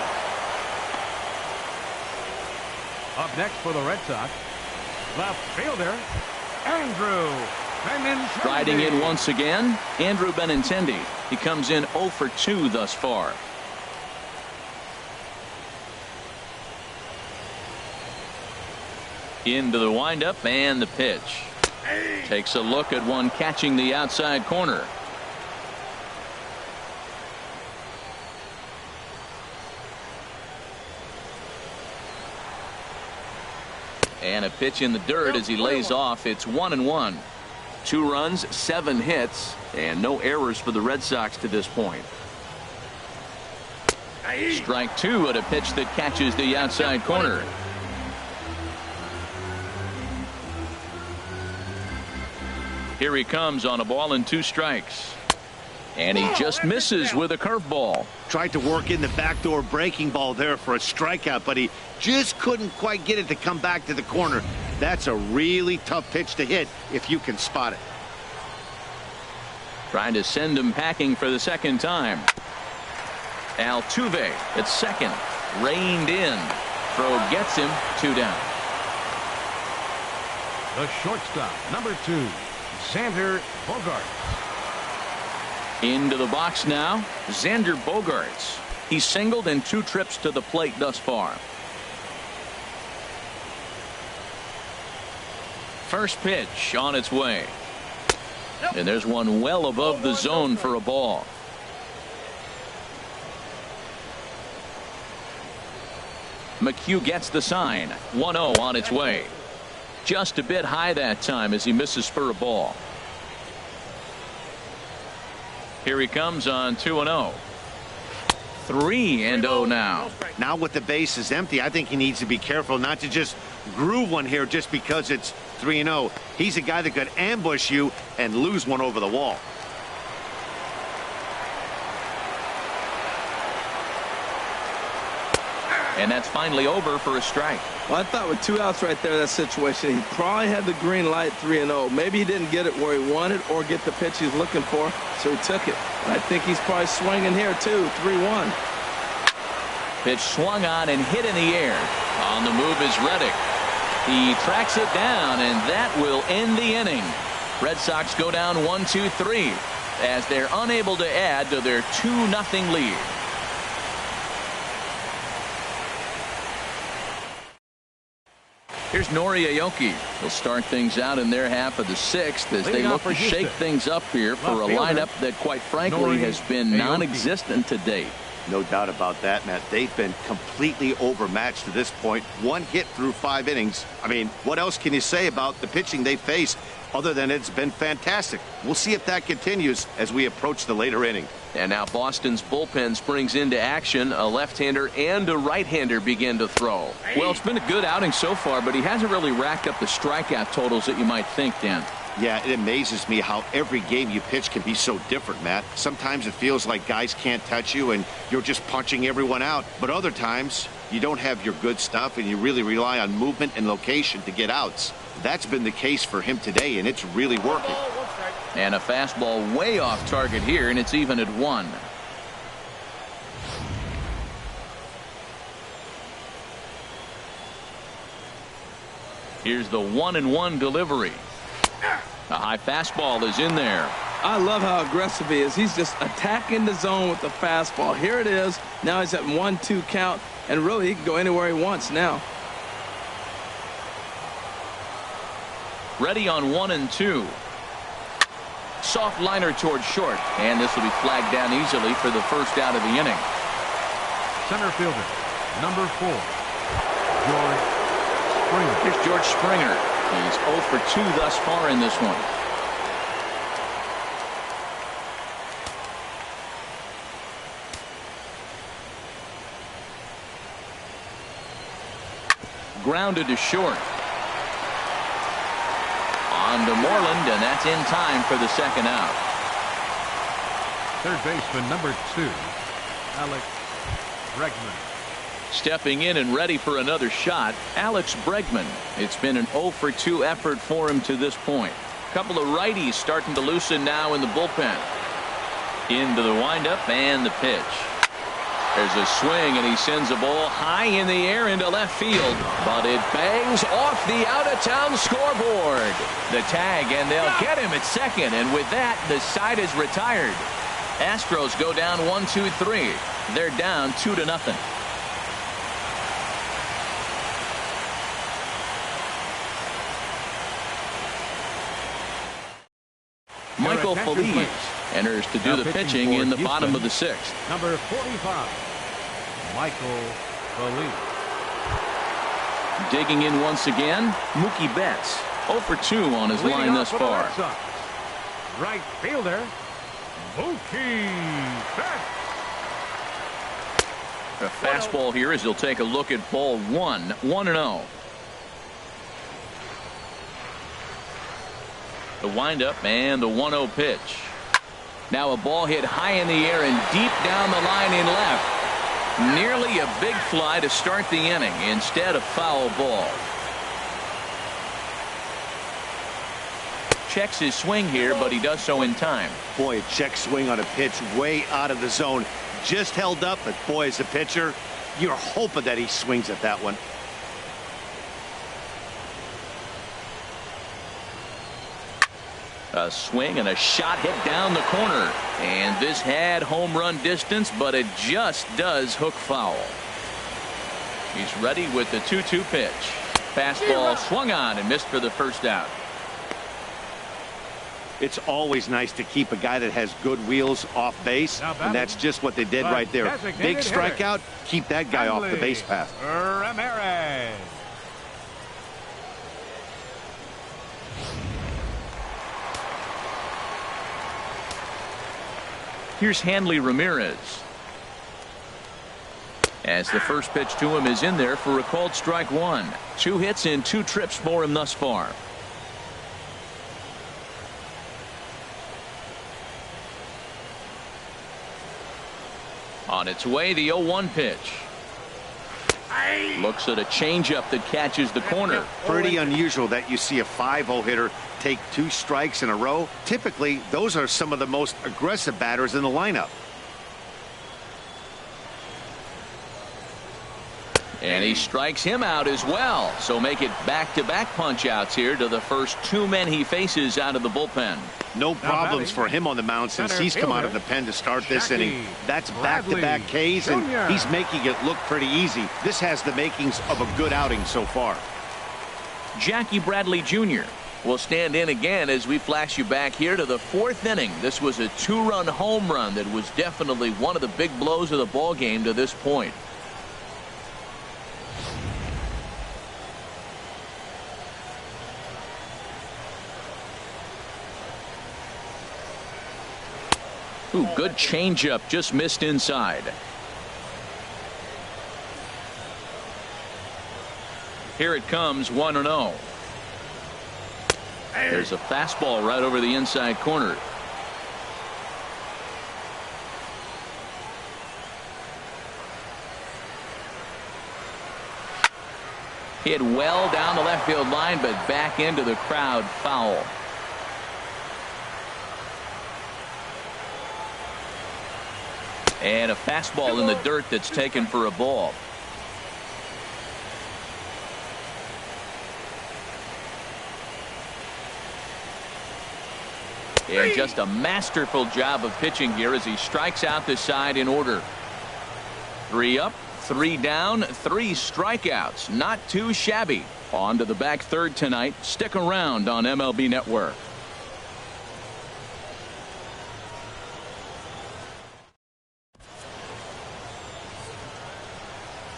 Up next for the Red Sox, left fielder, Andrew Benintendi. Riding in once again, Andrew Benintendi. He comes in 0 for 2 thus far. Into the windup and the pitch. Takes a look at one catching the outside corner. And a pitch in the dirt as he lays off. It's 1-1. 2 runs, 7 hits, and no errors for the Red Sox to this point. Strike 2 at a pitch that catches the outside corner. Here he comes on a ball and 2 strikes. And he just misses with a curveball. Tried to work in the backdoor breaking ball there for a strikeout, but he just couldn't quite get it to come back to the corner. That's a really tough pitch to hit if you can spot it. Trying to send him packing for the second time. Altuve at second. Reined in. Throw gets him. 2 down. The shortstop, number 2, Xander Bogaerts. Into the box now, Xander Bogaerts. He's singled in 2 trips to the plate thus far. First pitch on its way. And there's one well above the zone for a ball. McHugh gets the sign. 1-0 on its way. Just a bit high that time as he misses for a ball. Here he comes on 2-0. 3-0 now. Now with the bases empty, I think he needs to be careful not to just groove one here just because it's 3-0. He's a guy that could ambush you and lose one over the wall. And that's finally over for a strike. Well, I thought with 2 outs right there, that situation, he probably had the green light 3-0. Maybe he didn't get it where he wanted or get the pitch he's looking for, so he took it. And I think he's probably swinging here, too. 3-1. Pitch swung on and hit in the air. On the move is Reddick. He tracks it down, and that will end the inning. Red Sox go down 1-2-3 as they're unable to add to their 2-0 lead. Here's Nori Aoki. He'll start things out in their half of the 6th as they look to shake things up here for a lineup that, quite frankly, has been non-existent to date. No doubt about that, Matt. They've been completely overmatched to this point. 1 hit through 5 innings. I mean, what else can you say about the pitching they face other than it's been fantastic? We'll see if that continues as we approach the later inning. And now Boston's bullpen springs into action. A left-hander and a right-hander begin to throw. Well, it's been a good outing so far, but he hasn't really racked up the strikeout totals that you might think, Dan. Yeah, it amazes me how every game you pitch can be so different, Matt. Sometimes it feels like guys can't touch you and you're just punching everyone out. But other times you don't have your good stuff and you really rely on movement and location to get outs. That's been the case for him today, and it's really working. And a fastball way off target here, and it's even at 1. Here's the 1-1 delivery. A high fastball is in there. I love how aggressive he is. He's just attacking the zone with the fastball. Here it is. Now he's at 1-2 count, and really he can go anywhere he wants now. Ready on 1-2. Soft liner towards short, and this will be flagged down easily for the first out of the inning. Center fielder, number 4, George Springer. Here's George Springer. He's 0 for 2 thus far in this one. Grounded to short. On to Moreland, and that's in time for the second out. Third baseman, number 2, Alex Bregman. Stepping in and ready for another shot, Alex Bregman. It's been an 0 for 2 effort for him to this point. A couple of righties starting to loosen now in the bullpen. Into the windup and the pitch. There's a swing, and he sends a ball high in the air into left field, but it bangs off the out-of-town scoreboard. The tag, and they'll get him at second, and with that, the side is retired. Astros go down 1-2-3. They're down 2-0. Michael Feliz enters to do the pitching in the bottom of the 6th. Number 45, Michael Feliz. Digging in once again, Mookie Betts. 0 for 2 on his line thus far. Right fielder, Mookie Betts. A fastball here as he'll take a look at ball 1, 1-0. The windup and the 1-0 pitch. Now a ball hit high in the air and deep down the line in left. Nearly a big fly to start the inning. Instead, a foul ball. Checks his swing here, but he does so in time. Boy, a check swing on a pitch way out of the zone. Just held up, but boy, as a pitcher, you're hoping that he swings at that one. A swing and a shot hit down the corner. And this had home run distance, but it just does hook foul. He's ready with the 2-2 pitch. Fastball swung on and missed for the first out. It's always nice to keep a guy that has good wheels off base, and that's just what they did right there. Big strikeout, keep that guy off the base path. Ramirez. Here's Hanley Ramirez. As the first pitch to him is in there for a called strike 1. 2 hits and 2 trips for him thus far. On its way, the 0-1 pitch. Looks at a changeup that catches the corner. Pretty unusual that you see a 5-0 hitter take 2 strikes in a row. Typically, those are some of the most aggressive batters in the lineup. And he strikes him out as well. So make it back-to-back punch-outs here to the first 2 men he faces out of the bullpen. No problems for him on the mound since he's come out of the pen to start this inning. That's back-to-back Ks, and he's making it look pretty easy. This has the makings of a good outing so far. Jackie Bradley Jr. will stand in again as we flash you back here to the 4th inning. This was a 2-run home run that was definitely one of the big blows of the ball game to this point. Ooh, good changeup, just missed inside. Here it comes, 1-0. There's a fastball right over the inside corner. Hit well down the left field line, but back into the crowd, foul. And a fastball in the dirt that's taken for a ball. And just a masterful job of pitching here as he strikes out the side in order. 3 up, 3 down, 3 strikeouts. Not too shabby. On to the back third tonight. Stick around on MLB Network.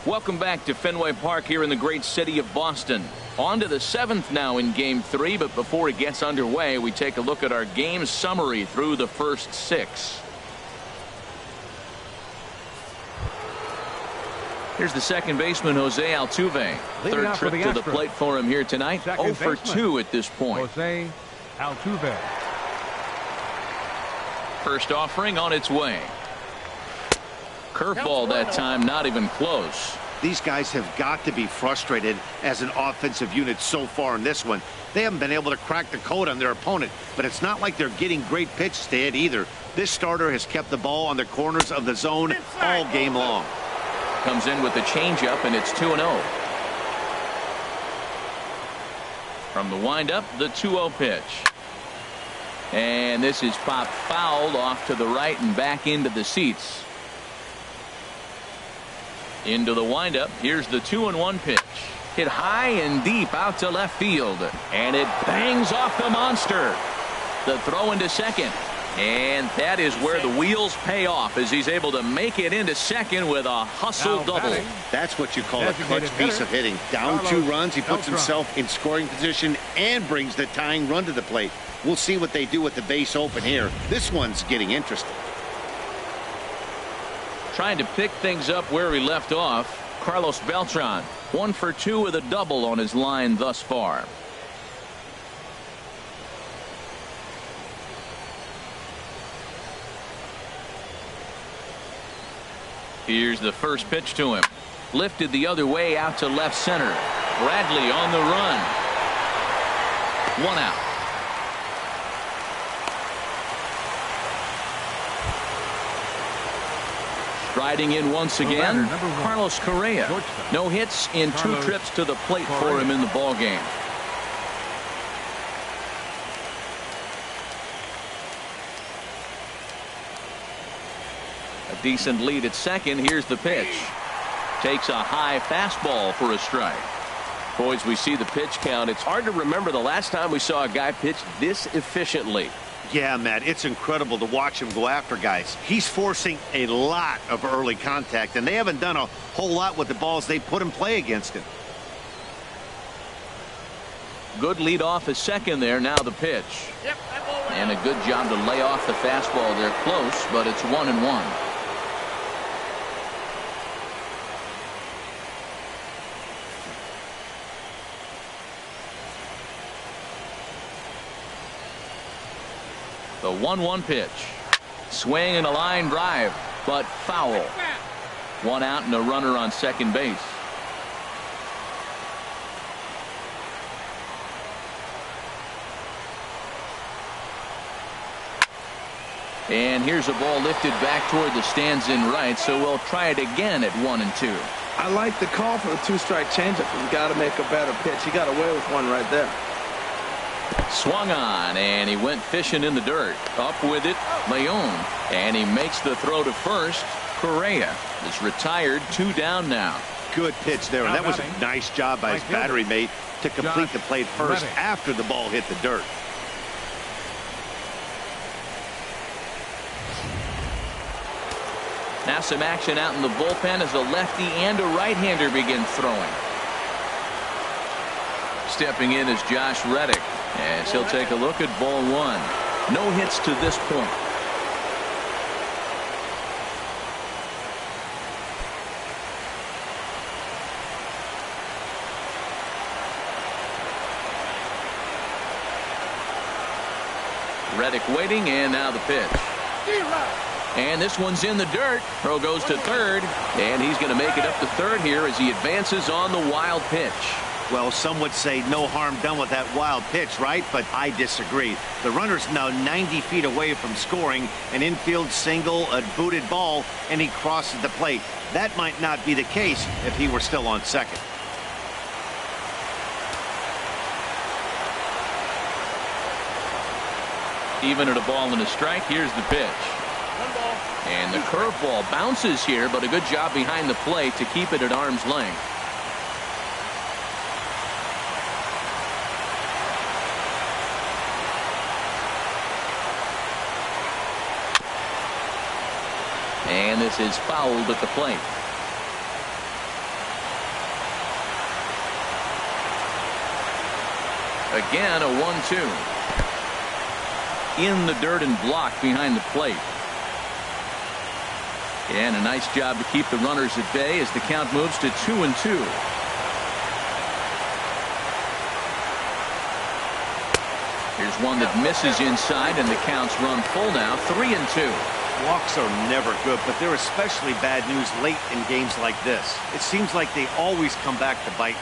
Welcome back to Fenway Park here in the great city of Boston. On to the 7th now in Game 3, but before it gets underway, we take a look at our game summary through the first 6. Here's the second baseman, Jose Altuve. Third trip to the plate for him here tonight. 0 for 2 at this point. Jose Altuve. First offering on its way. Curveball that time, not even close. These guys have got to be frustrated as an offensive unit so far in this one. They haven't been able to crack the code on their opponent, but it's not like they're getting great pitches to hit either. This starter has kept the ball on the corners of the zone all game long. Comes in with the changeup, and it's 2-0. From the windup, the 2-0 pitch. And this is popped fouled off to the right and back into the seats. Into the windup. Here's the 2-1 pitch. Hit high and deep out to left field. And it bangs off the monster. The throw into second. And that is where the wheels pay off as he's able to make it into second with a hustle double. That's what you call a clutch piece of hitting. Down 2 runs, he puts himself in scoring position and brings the tying run to the plate. We'll see what they do with the base open here. This one's getting interesting. Trying to pick things up where he left off. Carlos Beltran, 1 for 2 with a double on his line thus far. Here's the first pitch to him. Lifted the other way out to left center. Bradley on the run. 1 out. Striding in once again, Carlos Correa. No hits in 2 trips to the plate for him in the ballgame. A decent lead at second. Here's the pitch. Takes a high fastball for a strike. Boys, we see the pitch count. It's hard to remember the last time we saw a guy pitch this efficiently. Yeah, Matt, it's incredible to watch him go after guys. He's forcing a lot of early contact, and they haven't done a whole lot with the balls they put in play against him. Good lead off at second there. Now the pitch. And a good job to lay off the fastball. They're close, but it's 1-1. The 1-1 pitch. Swing and a line drive, but foul. 1 out and a runner on second base. And here's a ball lifted back toward the stands in right, so we'll try it again at 1-2. I like the call for the 2-strike changeup. He's got to make a better pitch. He got away with one right there. Swung on, and he went fishing in the dirt. Up with it, Leon, and he makes the throw to first. Correa is retired, 2 down now. Good pitch there. That was a nice job by his battery mate to complete the play first after the ball hit the dirt. Now some action out in the bullpen as a lefty and a right-hander begin throwing. Stepping in is Josh Reddick, as he'll take a look at ball 1. No hits to this point. Reddick waiting, and now the pitch. And this one's in the dirt. Throw goes to third, and he's going to make it up to third here as he advances on the wild pitch. Well, some would say no harm done with that wild pitch, right? But I disagree. The runner's now 90 feet away from scoring an infield single, a booted ball, and he crosses the plate. That might not be the case if he were still on second. Even at a ball and a strike, here's the pitch. And the curveball bounces here, but a good job behind the plate to keep it at arm's length. And this is fouled at the plate. Again, a 1-2. In the dirt and blocked behind the plate. And a nice job to keep the runners at bay as the count moves to 2-2. Here's one that misses inside, and the counts run full now, 3-2. Walks are never good, but they're especially bad news late in games like this. It seems like they always come back to bite me.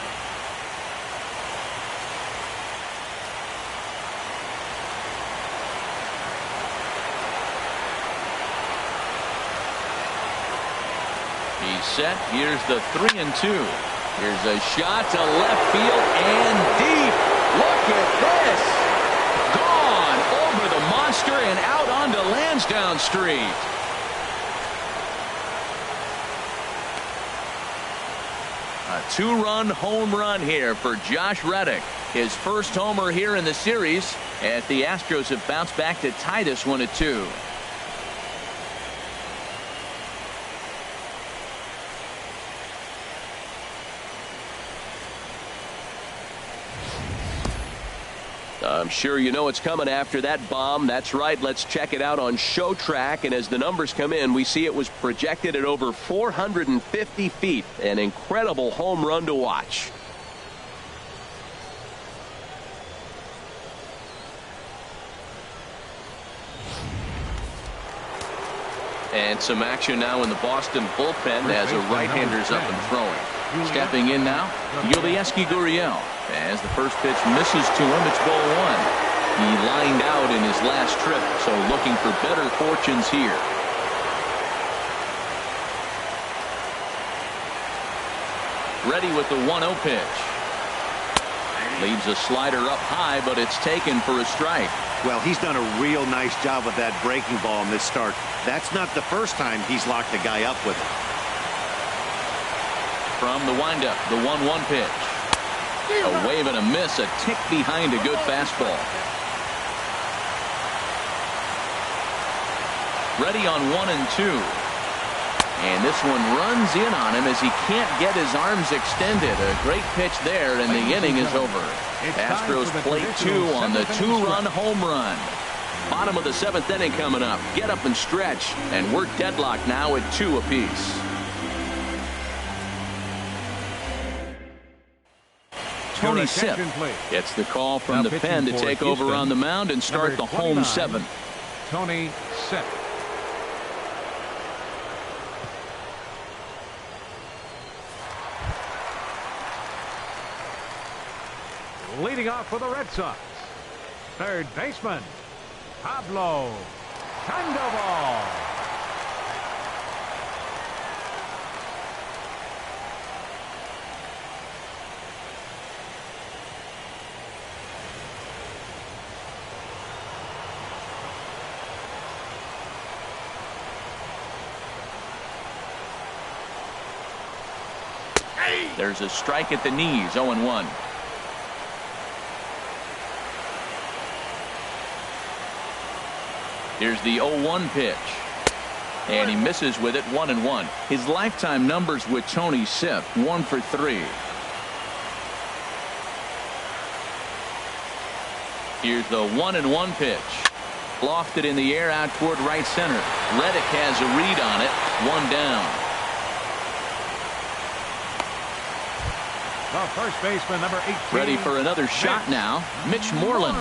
He's set. Here's the 3-2. Here's a shot to left field and deep. Look at this. Gone over the monster and out onto Lansdowne Street. A 2-run home run here for Josh Reddick. His first homer here in the series, as the Astros have bounced back to tie this one at 2. I'm sure you know it's coming after that bomb. That's right. Let's check it out on Show Track. And as the numbers come in, we see it was projected at over 450 feet. An incredible home run to watch. And some action now in the Boston bullpen as a right-hander's up and throwing. Stepping in now, Yulieski Gurriel. As the first pitch misses to him, it's ball 1. He lined out in his last trip, so looking for better fortunes here. Ready with the 1-0 pitch. Leaves a slider up high, but it's taken for a strike. Well, he's done a real nice job with that breaking ball in this start. That's not the first time he's locked a guy up with it. From the windup, the 1-1 pitch. A wave and a miss, a tick behind a good fastball. Ready on 1-2. And this one runs in on him as he can't get his arms extended. A great pitch there, and the inning is over. Astros plate 2 on the 2-run home run. Bottom of the 7th inning coming up. Get up and stretch, and we're deadlocked now at 2 apiece. Tony Sipp gets the call from the pen to take over on the mound and start the home 7th. Tony Sipp. Leading off for the Red Sox, third baseman, Pablo Sandoval. There's a strike at the knees, 0-1. Here's the 0-1 pitch. And he misses with it, 1-1. His lifetime numbers with Tony Sipp, 1 for 3. Here's the 1-1 pitch. Lofted in the air out toward right center. Reddick has a read on it. 1 down. The first baseman, number 18. Ready for another shot now. Mitch Moreland.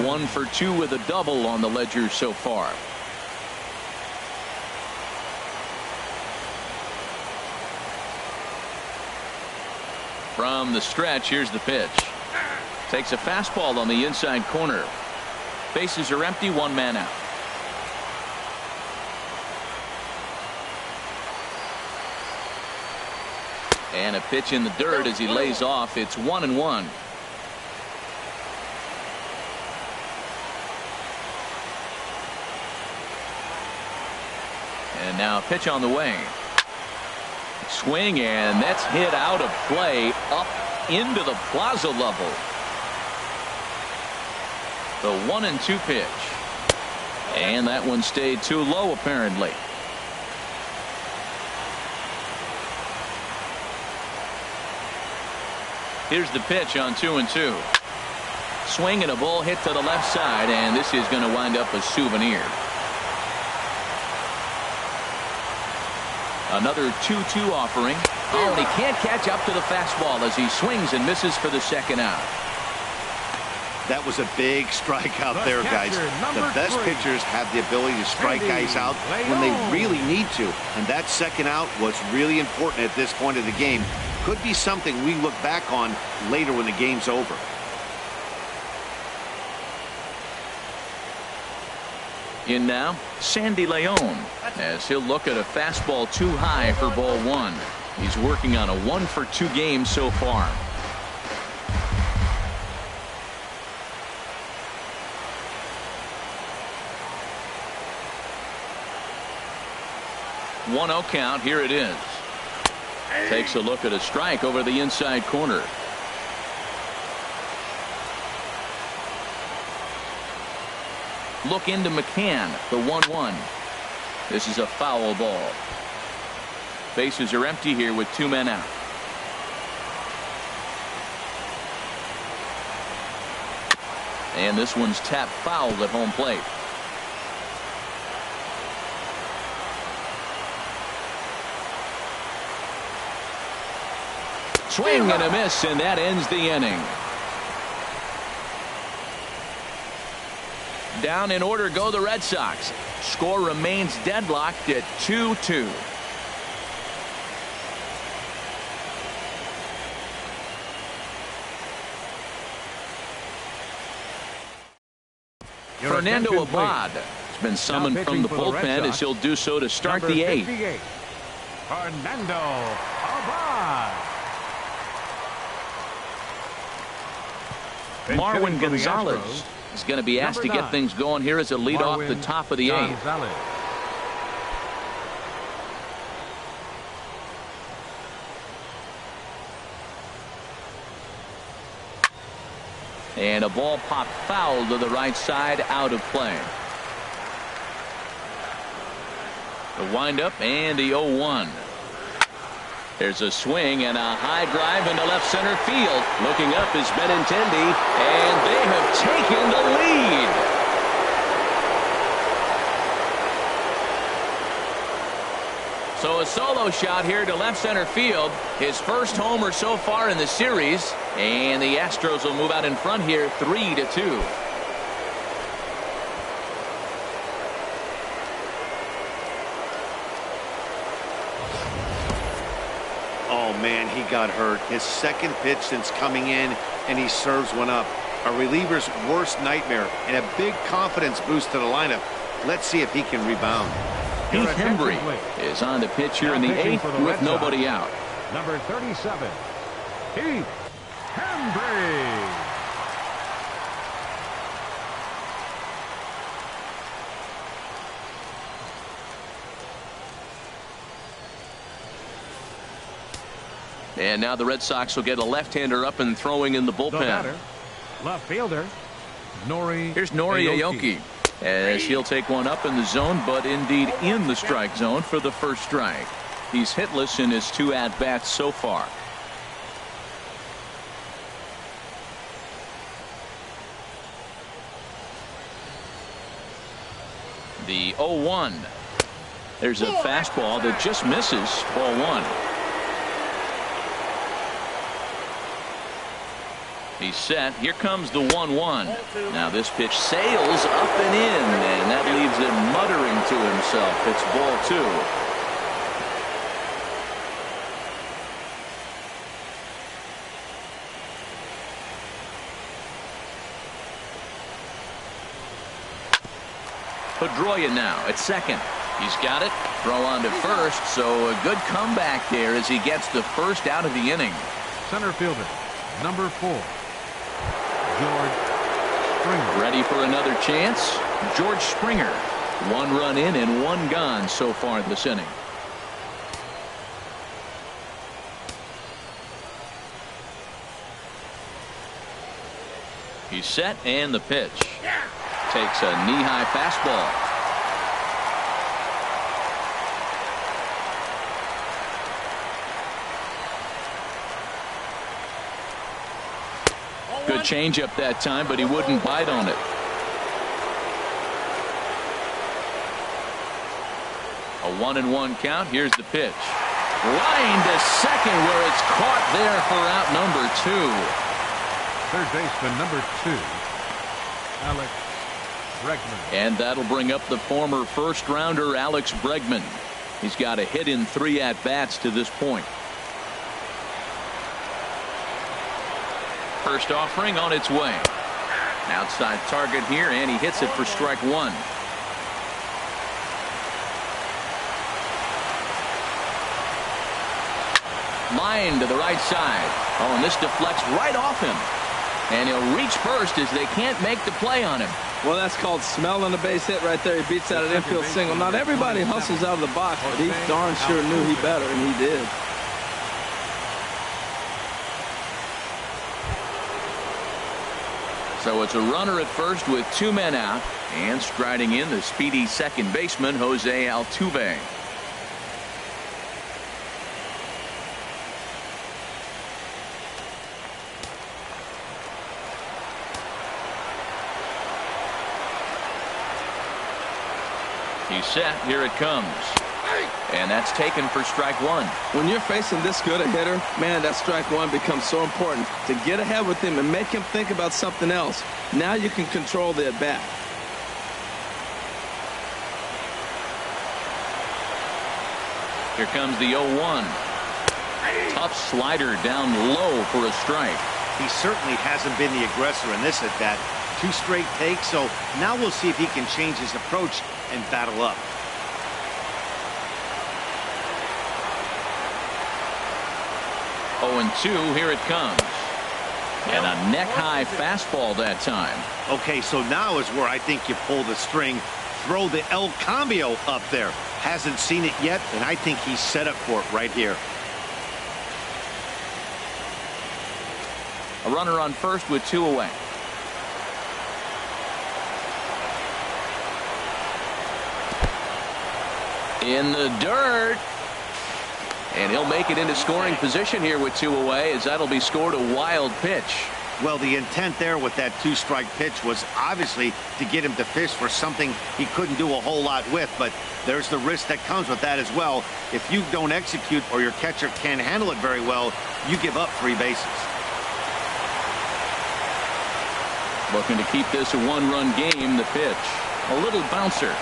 1 for 2 with a double on the ledger so far. From the stretch, here's the pitch. Takes a fastball on the inside corner. Bases are empty, 1 man out. And a pitch in the dirt as he lays off. It's 1-1. And now a pitch on the way. Swing, and that's hit out of play up into the plaza level. The 1-2 pitch. And that one stayed too low apparently. Here's the pitch on 2-2. Swing and a ball hit to the left side, and this is going to wind up a souvenir. Another 2-2 offering. Oh, and he can't catch up to the fastball as he swings and misses for the second out. That was a big strike out there, guys. The best pitchers have the ability to strike guys out when they really need to. And that second out was really important at this point of the game. Could be something we look back on later when the game's over. In now, Sandy Leon, as he'll look at a fastball too high for ball one. He's working on a 1-for-2 game so far. One-0 count. Here it is. Takes a look at a strike over the inside corner. Look into McCann, the 1-1. This is a foul ball. Bases are empty here with 2 men out. And this one's tapped foul at home plate. Swing and a miss, and that ends the inning. Down in order go the Red Sox. Score remains deadlocked at 2-2. Fernando Abad has been summoned from the bullpen as he'll do so to start the eighth. Fernando Abad. Marwin Gonzalez is going to be asked to get things going here as a lead off the top of the eighth. And a ball popped foul to the right side, out of play. The windup and the 0-1. There's a swing and a high drive into left center field. Looking up is Benintendi, and they have taken the lead. So a solo shot here to left center field. His first homer so far in the series. And the Astros will move out in front here 3-2. Oh, man, he got hurt. His second pitch since coming in, and he serves one up. A reliever's worst nightmare and a big confidence boost to the lineup. Let's see if he can rebound. Heath Hembree is on the pitch here in the eighth with nobody out. Number 37, Heath Hembree. And now the Red Sox will get a left-hander up and throwing in the bullpen. Left fielder, Nori. Here's Nori Aoki, as he'll take one up in the zone, but indeed in the strike zone for the first strike. He's hitless in his 2 at-bats so far. The 0-1. There's a fastball that just misses, ball one. He's set. Here comes the 1-1. Now this pitch sails up and in, and that leaves him muttering to himself. It's ball 2. Pedroia now at second. He's got it. Throw on to first, so a good comeback there as he gets the first out of the inning. Center fielder, number 4. George Springer. Ready for another chance. George Springer. 1 run in and 1 gone so far this inning. He's set, and the pitch. Takes a knee-high fastball. Good changeup that time, but he wouldn't bite on it. A 1-1 count. Here's the pitch. Line to second, where it's caught there for out number 2. Third baseman number 2, Alex Bregman. And that'll bring up the former first-rounder Alex Bregman. He's got a hit in 3 at-bats to this point. First offering on its way. Outside target here, and he hits it for strike 1. Line to the right side. Oh, and this deflects right off him. And he'll reach first as they can't make the play on him. Well, that's called smelling a base hit right there. He beats out an infield single. Not everybody hustles out of the box, but he darn sure knew he better, and he did. So it's a runner at first with 2 men out, and striding in the speedy second baseman Jose Altuve. He's set. Here it comes. And that's taken for strike 1. When you're facing this good a hitter, man, that strike 1 becomes so important. To get ahead with him and make him think about something else. Now you can control the at-bat. Here comes the 0-1. Tough slider down low for a strike. He certainly hasn't been the aggressor in this at-bat. 2 straight takes, so now we'll see if he can change his approach and battle up. Oh, and 2, here it comes. And a neck-high fastball that time. Okay, so now is where I think you pull the string. Throw the El Cambio up there. Hasn't seen it yet, and I think he's set up for it right here. A runner on first with 2 away. In the dirt. And he'll make it into scoring position here with 2 away, as that'll be scored a wild pitch. Well, the intent there with that 2-strike pitch was obviously to get him to fish for something he couldn't do a whole lot with, but there's the risk that comes with that as well. If you don't execute or your catcher can't handle it very well, you give up 3 bases. Looking to keep this a 1-run game. The pitch, a little bouncer.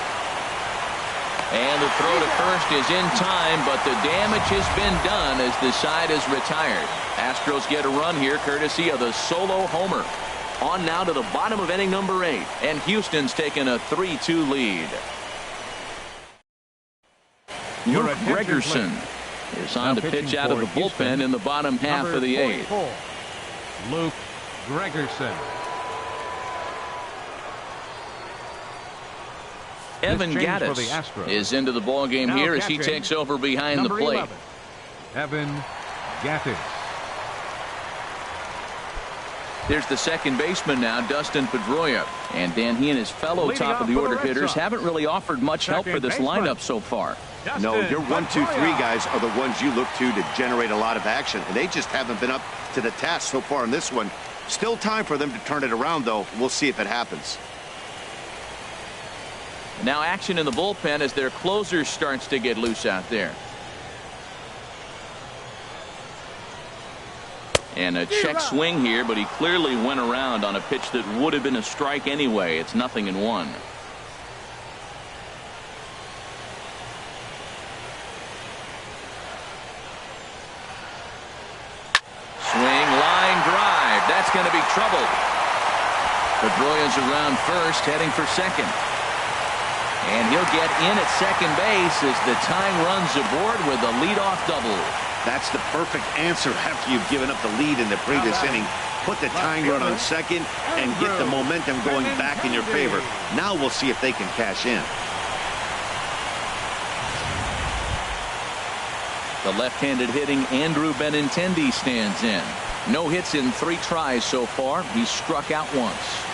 And the throw to first is in time, but the damage has been done as the side is retired. Astros get a run here courtesy of the solo homer. On now to the bottom of inning number 8, and Houston's taken a 3-2 lead. Luke Gregerson is on to pitch out of the bullpen in the bottom half of the 8th. Luke Gregerson. Evan Gattis is into the ball game here as he takes over behind the plate. 11, Evan Gattis. There's the second baseman now, Dustin Pedroia. And Dan, he and his fellow top of the order hitters haven't really offered much help for this lineup so far. No, your 1, 2, 3 guys are the ones you look to generate a lot of action, and they just haven't been up to the task so far in this one. Still time for them to turn it around, though. We'll see if it happens. Now action in the bullpen as their closer starts to get loose out there. And a check swing here, but he clearly went around on a pitch that would have been a strike anyway. It's 0-1. Swing, line drive. That's going to be trouble. Pedroia's around first, heading for second. And he'll get in at second base as the tying runs aboard with a leadoff double. That's the perfect answer after you've given up the lead in the previous inning. Put the tying run on second and get the momentum going back in your favor. Now we'll see if they can cash in. The left-handed hitting Andrew Benintendi stands in. No hits in 3 tries so far. He's struck out once.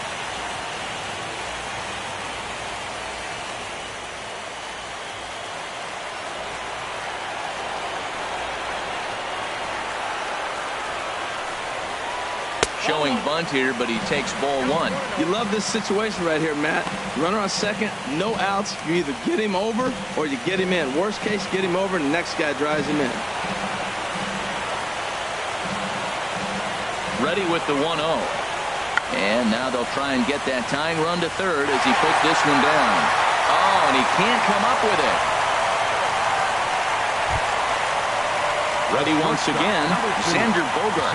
Showing bunt here, but he takes ball 1. You love this situation right here, Matt. Runner on second, no outs. You either get him over or you get him in. Worst case, get him over and the next guy drives him in. Ready with the 1-0. And now they'll try and get that tying run to third as he puts this one down. Oh, and he can't come up with it. Ready once again, Xander Bogaerts,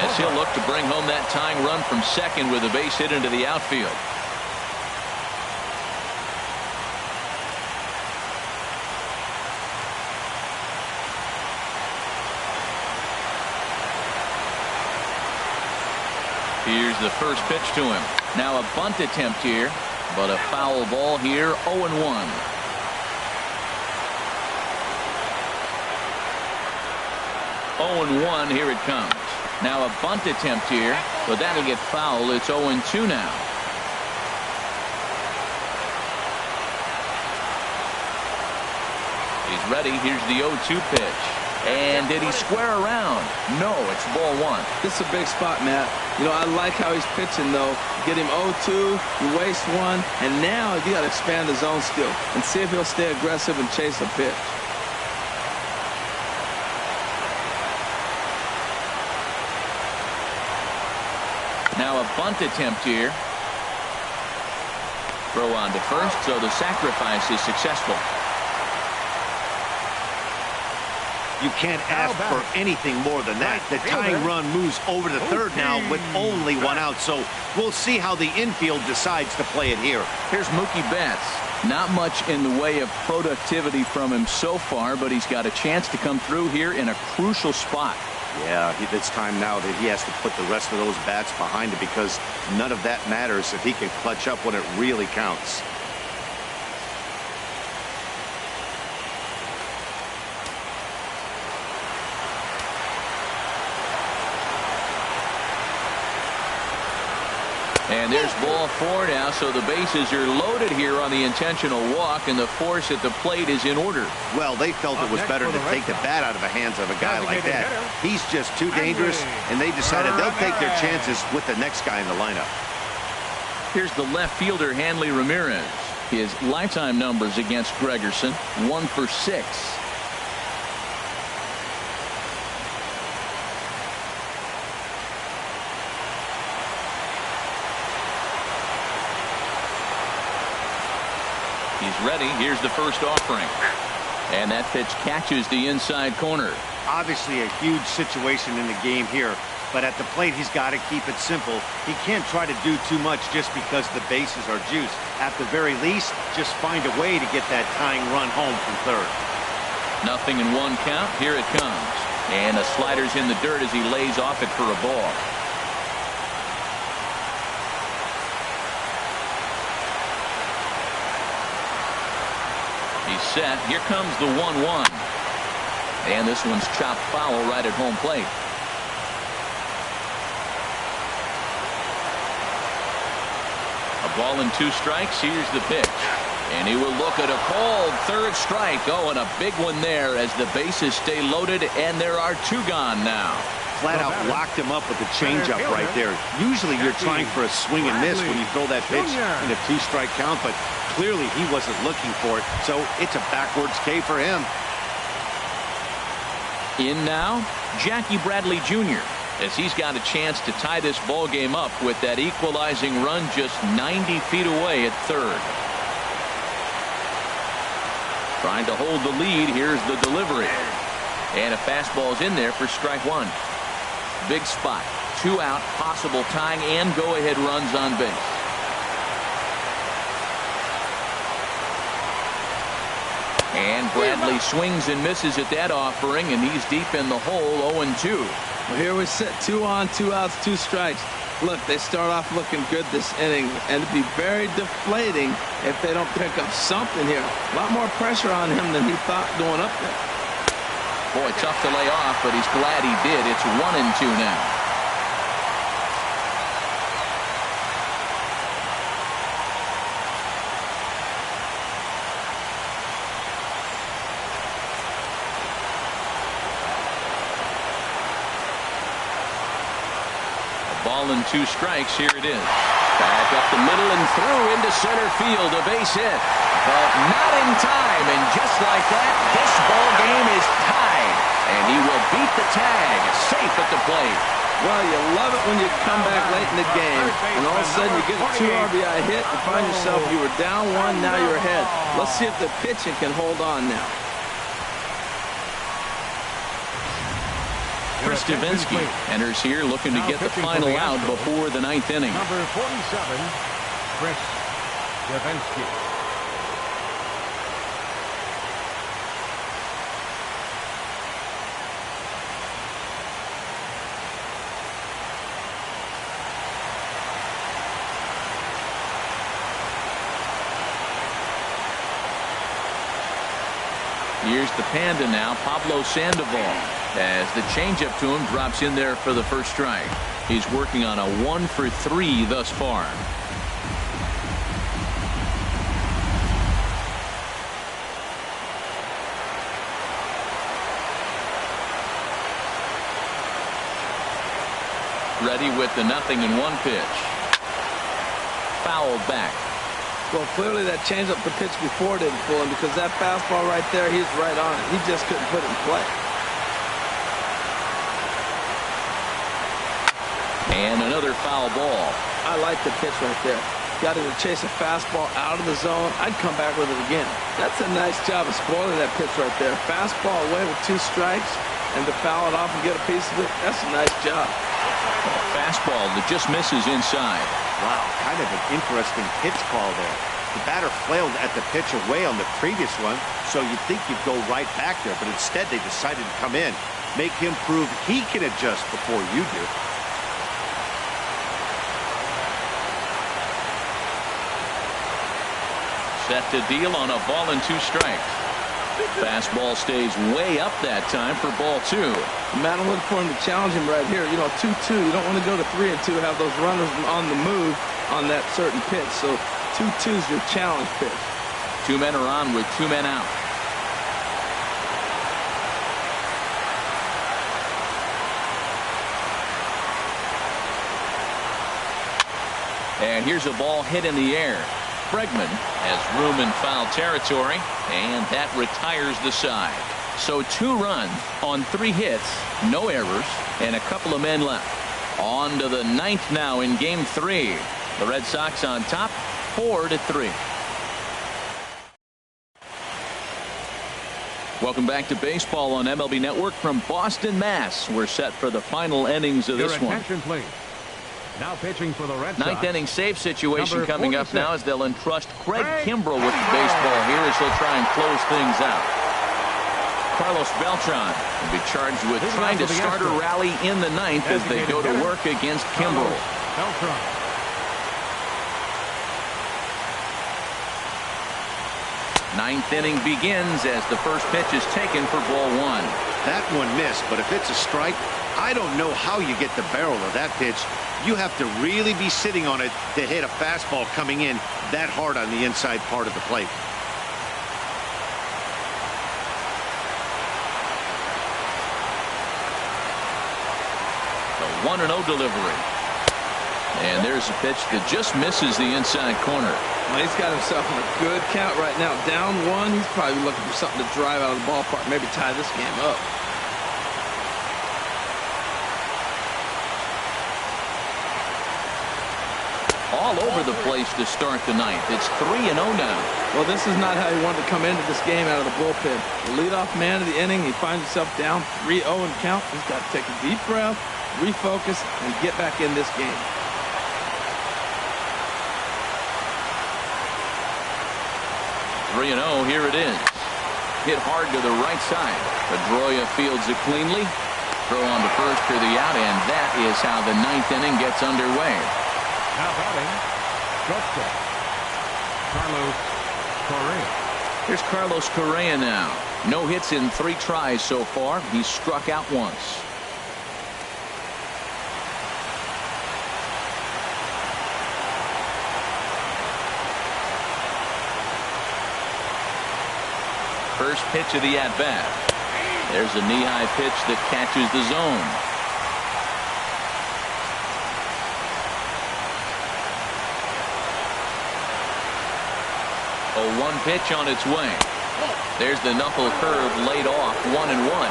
as he'll look to bring home that tying run from second with a base hit into the outfield. Here's the first pitch to him. Now a bunt attempt here, but a foul ball here, 0-1. 0-1, here it comes. Now a bunt attempt here, but that'll get foul. It's 0-2 now. He's ready. Here's the 0-2 pitch. And did he square around? No, it's ball one. This is a big spot, Matt. You know, I like how he's pitching, though. Get him 0-2, you waste one, and now you got to expand the zone still and see if he'll stay aggressive and chase a pitch. Now a bunt attempt here. Throw on to first, so the sacrifice is successful. You can't ask for anything more than that. The tying run moves over to third now with only one out, so we'll see how the infield decides to play it here. Here's Mookie Betts. Not much in the way of productivity from him so far, but he's got a chance to come through here in a crucial spot. Yeah, it's time now that he has to put the rest of those bats behind it, because none of that matters if he can clutch up when it really counts. And there's ball four now, so the bases are loaded here on the intentional walk, and the force at the plate is in order. Well, they felt it was better to take the bat out of the hands of a guy like that. He's just too dangerous, and they decided they'll take their chances with the next guy in the lineup. Here's the left fielder, Hanley Ramirez. His lifetime numbers against Gregerson, 1 for 6. He's ready. Here's the first offering. And that pitch catches the inside corner. Obviously a huge situation in the game here, but at the plate he's got to keep it simple. He can't try to do too much just because the bases are juiced. At the very least, just find a way to get that tying run home from third. Nothing in one count. Here it comes. And the slider's in the dirt as he lays off it for a ball. He's set. Here comes the 1-1. And this one's chopped foul right at home plate. A ball and 2 strikes. Here's the pitch. And he will look at a called third strike. Oh, and a big one there as the bases stay loaded, and there are 2 gone now. Flat out locked him up with the changeup right there. Usually you're trying for a swing and miss when you throw that pitch in a 2-strike count, but clearly he wasn't looking for it, so it's a backwards K for him. In now, Jackie Bradley Jr., as he's got a chance to tie this ball game up with that equalizing run just 90 feet away at third. Trying to hold the lead. Here's the delivery. And a fastball's in there for strike 1. Big spot. 2 out, possible tying and go-ahead runs on base. And Bradley swings and misses at that offering, and he's deep in the hole, 0-2. Well, here we sit, 2 on, 2 outs, 2 strikes. Look, they start off looking good this inning, and it'd be very deflating if they don't pick up something here. A lot more pressure on him than he thought going up there. Boy, tough to lay off, but he's glad he did. It's 1-2 now. Ball and 2 strikes. Here it is. Back up the middle and through into center field. A base hit, but not in time. And just like that, this ball game is tied. And he will beat the tag. Safe at the plate. Well, you love it when you come back late in the game, and all of a sudden you get a 2 RBI hit and find yourself, you were down 1, now you're ahead. Let's see if the pitching can hold on now. Chris Davinsky enters here looking to get the final out before the 9th inning. Number 47, Chris Davinsky. Here's the Panda now, Pablo Sandoval, as the changeup to him drops in there for the first strike. He's working on a 1-for-3 thus far. Ready with the 0-1 pitch. Fouled back. Well, clearly that changeup the pitch before didn't fool him, because that fastball right there, he's right on it. He just couldn't put it in play. And another foul ball. I like the pitch right there. Got him to chase a fastball out of the zone. I'd come back with it again. That's a nice job of spoiling that pitch right there. Fastball away with 2 strikes, and to foul it off and get a piece of it, that's a nice job. A fastball that just misses inside. Wow, kind of an interesting pitch call there. The batter flailed at the pitch away on the previous one, so you'd think you'd go right back there, but instead they decided to come in, make him prove he can adjust before you do. Set to deal on a ball and 2 strikes. Fastball stays way up that time for ball 2. Man, I'm looking for him to challenge him right here. You know, 2-2. You don't want to go to 3-2, have those runners on the move on that certain pitch. So 2-2 is your challenge pitch. 2 men are on with 2 men out. And here's a ball hit in the air. Bregman has room in foul territory, and that retires the side. So 2 runs on 3 hits, no errors, and a couple of men left. On to the 9th now in Game 3. The Red Sox on top, 4-3. Welcome back to baseball on MLB Network from Boston, Mass. We're set for the final innings of this one. Attention, please. Now pitching for the Red Sox. 9th inning save situation coming up now as they'll entrust Craig Kimbrell with the Kimbrell. baseball here as he'll try and close things out. Carlos Beltran will be charged with trying to start a rally in the 9th as they go to work against Kimbrell. Beltran. 9th inning begins as the first pitch is taken for ball 1. That one missed, but if it's a strike, I don't know how you get the barrel of that pitch. You have to really be sitting on it to hit a fastball coming in that hard on the inside part of the plate. The 1-0 delivery. And there's a pitch that just misses the inside corner. Well, he's got himself in a good count right now. Down 1, he's probably looking for something to drive out of the ballpark, maybe tie this game up. All over the place to start the 9th. It's 3-0 now. Well, this is not how he wanted to come into this game out of the bullpen. The leadoff man of the inning, he finds himself down 3-0 in count. He's got to take a deep breath, refocus, and get back in this game. Oh, here it is. Hit hard to the right side. Pedroia fields it cleanly. Throw on to first for the out, and that is how the 9th inning gets underway. Now batting, shortstop, Carlos Correa. Here's Carlos Correa now. No hits in 3 tries so far. He's struck out once. First pitch of the at-bat. There's a knee-high pitch that catches the zone. A 1 pitch on its way. There's the knuckle curve laid off, 1-1.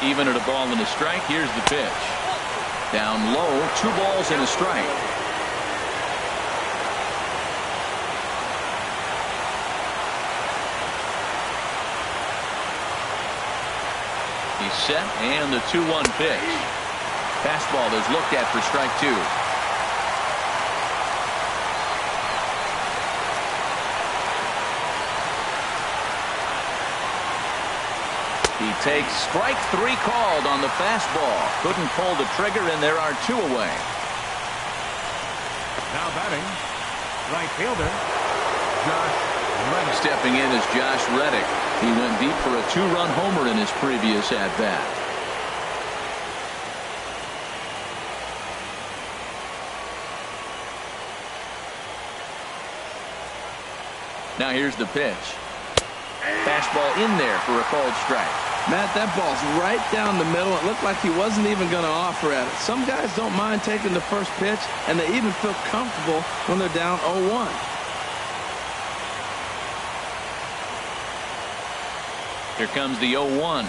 Even at a ball and a strike, here's the pitch. Down low, 2 balls and a strike. He's set, and the 2-1 pitch. Fastball is looked at for strike 2. He takes strike 3 called on the fastball. Couldn't pull the trigger, and there are 2 away. Now batting, right fielder, Josh Reddick. Stepping in is Josh Reddick. He went deep for a 2-run homer in his previous at-bat. Now here's the pitch. Fastball in there for a called strike. Matt, that ball's right down the middle. It looked like he wasn't even going to offer at it. Some guys don't mind taking the first pitch, and they even feel comfortable when they're down 0-1. Here comes the 0-1.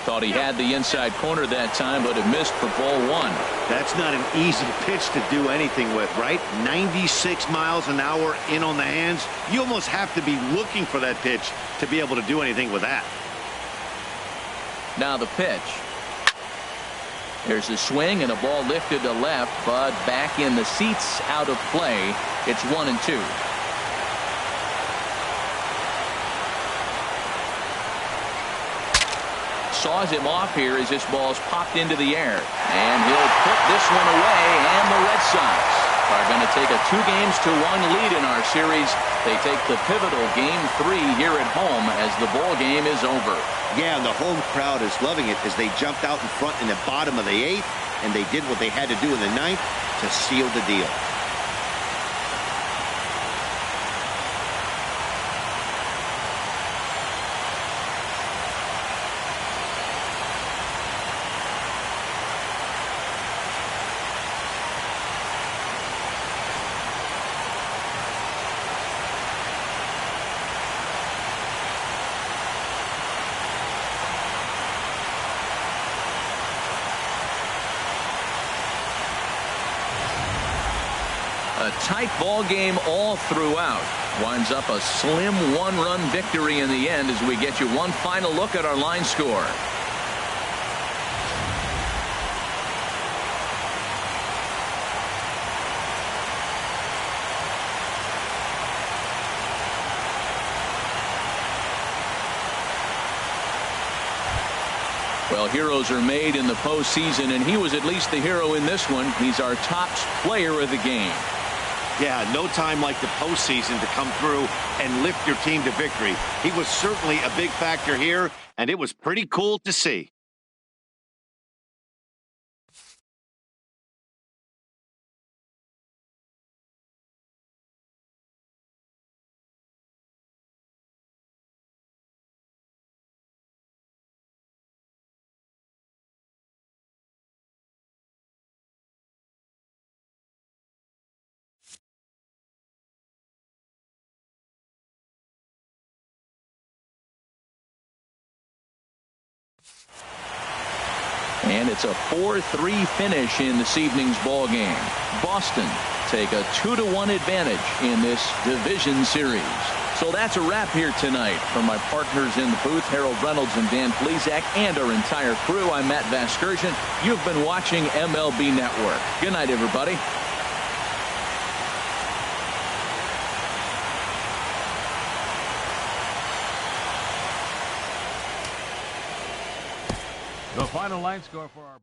Thought he had the inside corner that time, but it missed for ball 1. That's not an easy pitch to do anything with, right? 96 miles an hour in on the hands. You almost have to be looking for that pitch to be able to do anything with that. Now the pitch. There's a swing and a ball lifted to left, but back in the seats, out of play. It's 1-2. Saws him off here as this ball's popped into the air. And he'll put this one away, and the Red Sox are going to take a 2-1 lead in our series. They take the pivotal Game 3 here at home as the ball game is over. Yeah, and the home crowd is loving it as they jumped out in front in the bottom of the 8th, and they did what they had to do in the 9th to seal the deal. A tight ball game all throughout. Winds up a slim 1-run victory in the end as we get you one final look at our line score. Well, heroes are made in the postseason, and he was at least the hero in this one. He's our top player of the game. Yeah, no time like the postseason to come through and lift your team to victory. He was certainly a big factor here, and it was pretty cool to see. And it's a 4-3 finish in this evening's ball game. Boston take a 2-1 advantage in this division series. So that's a wrap here tonight. From my partners in the booth, Harold Reynolds and Dan Plesac, and our entire crew, I'm Matt Vasgersian. You've been watching MLB Network. Good night, everybody. The final line score for our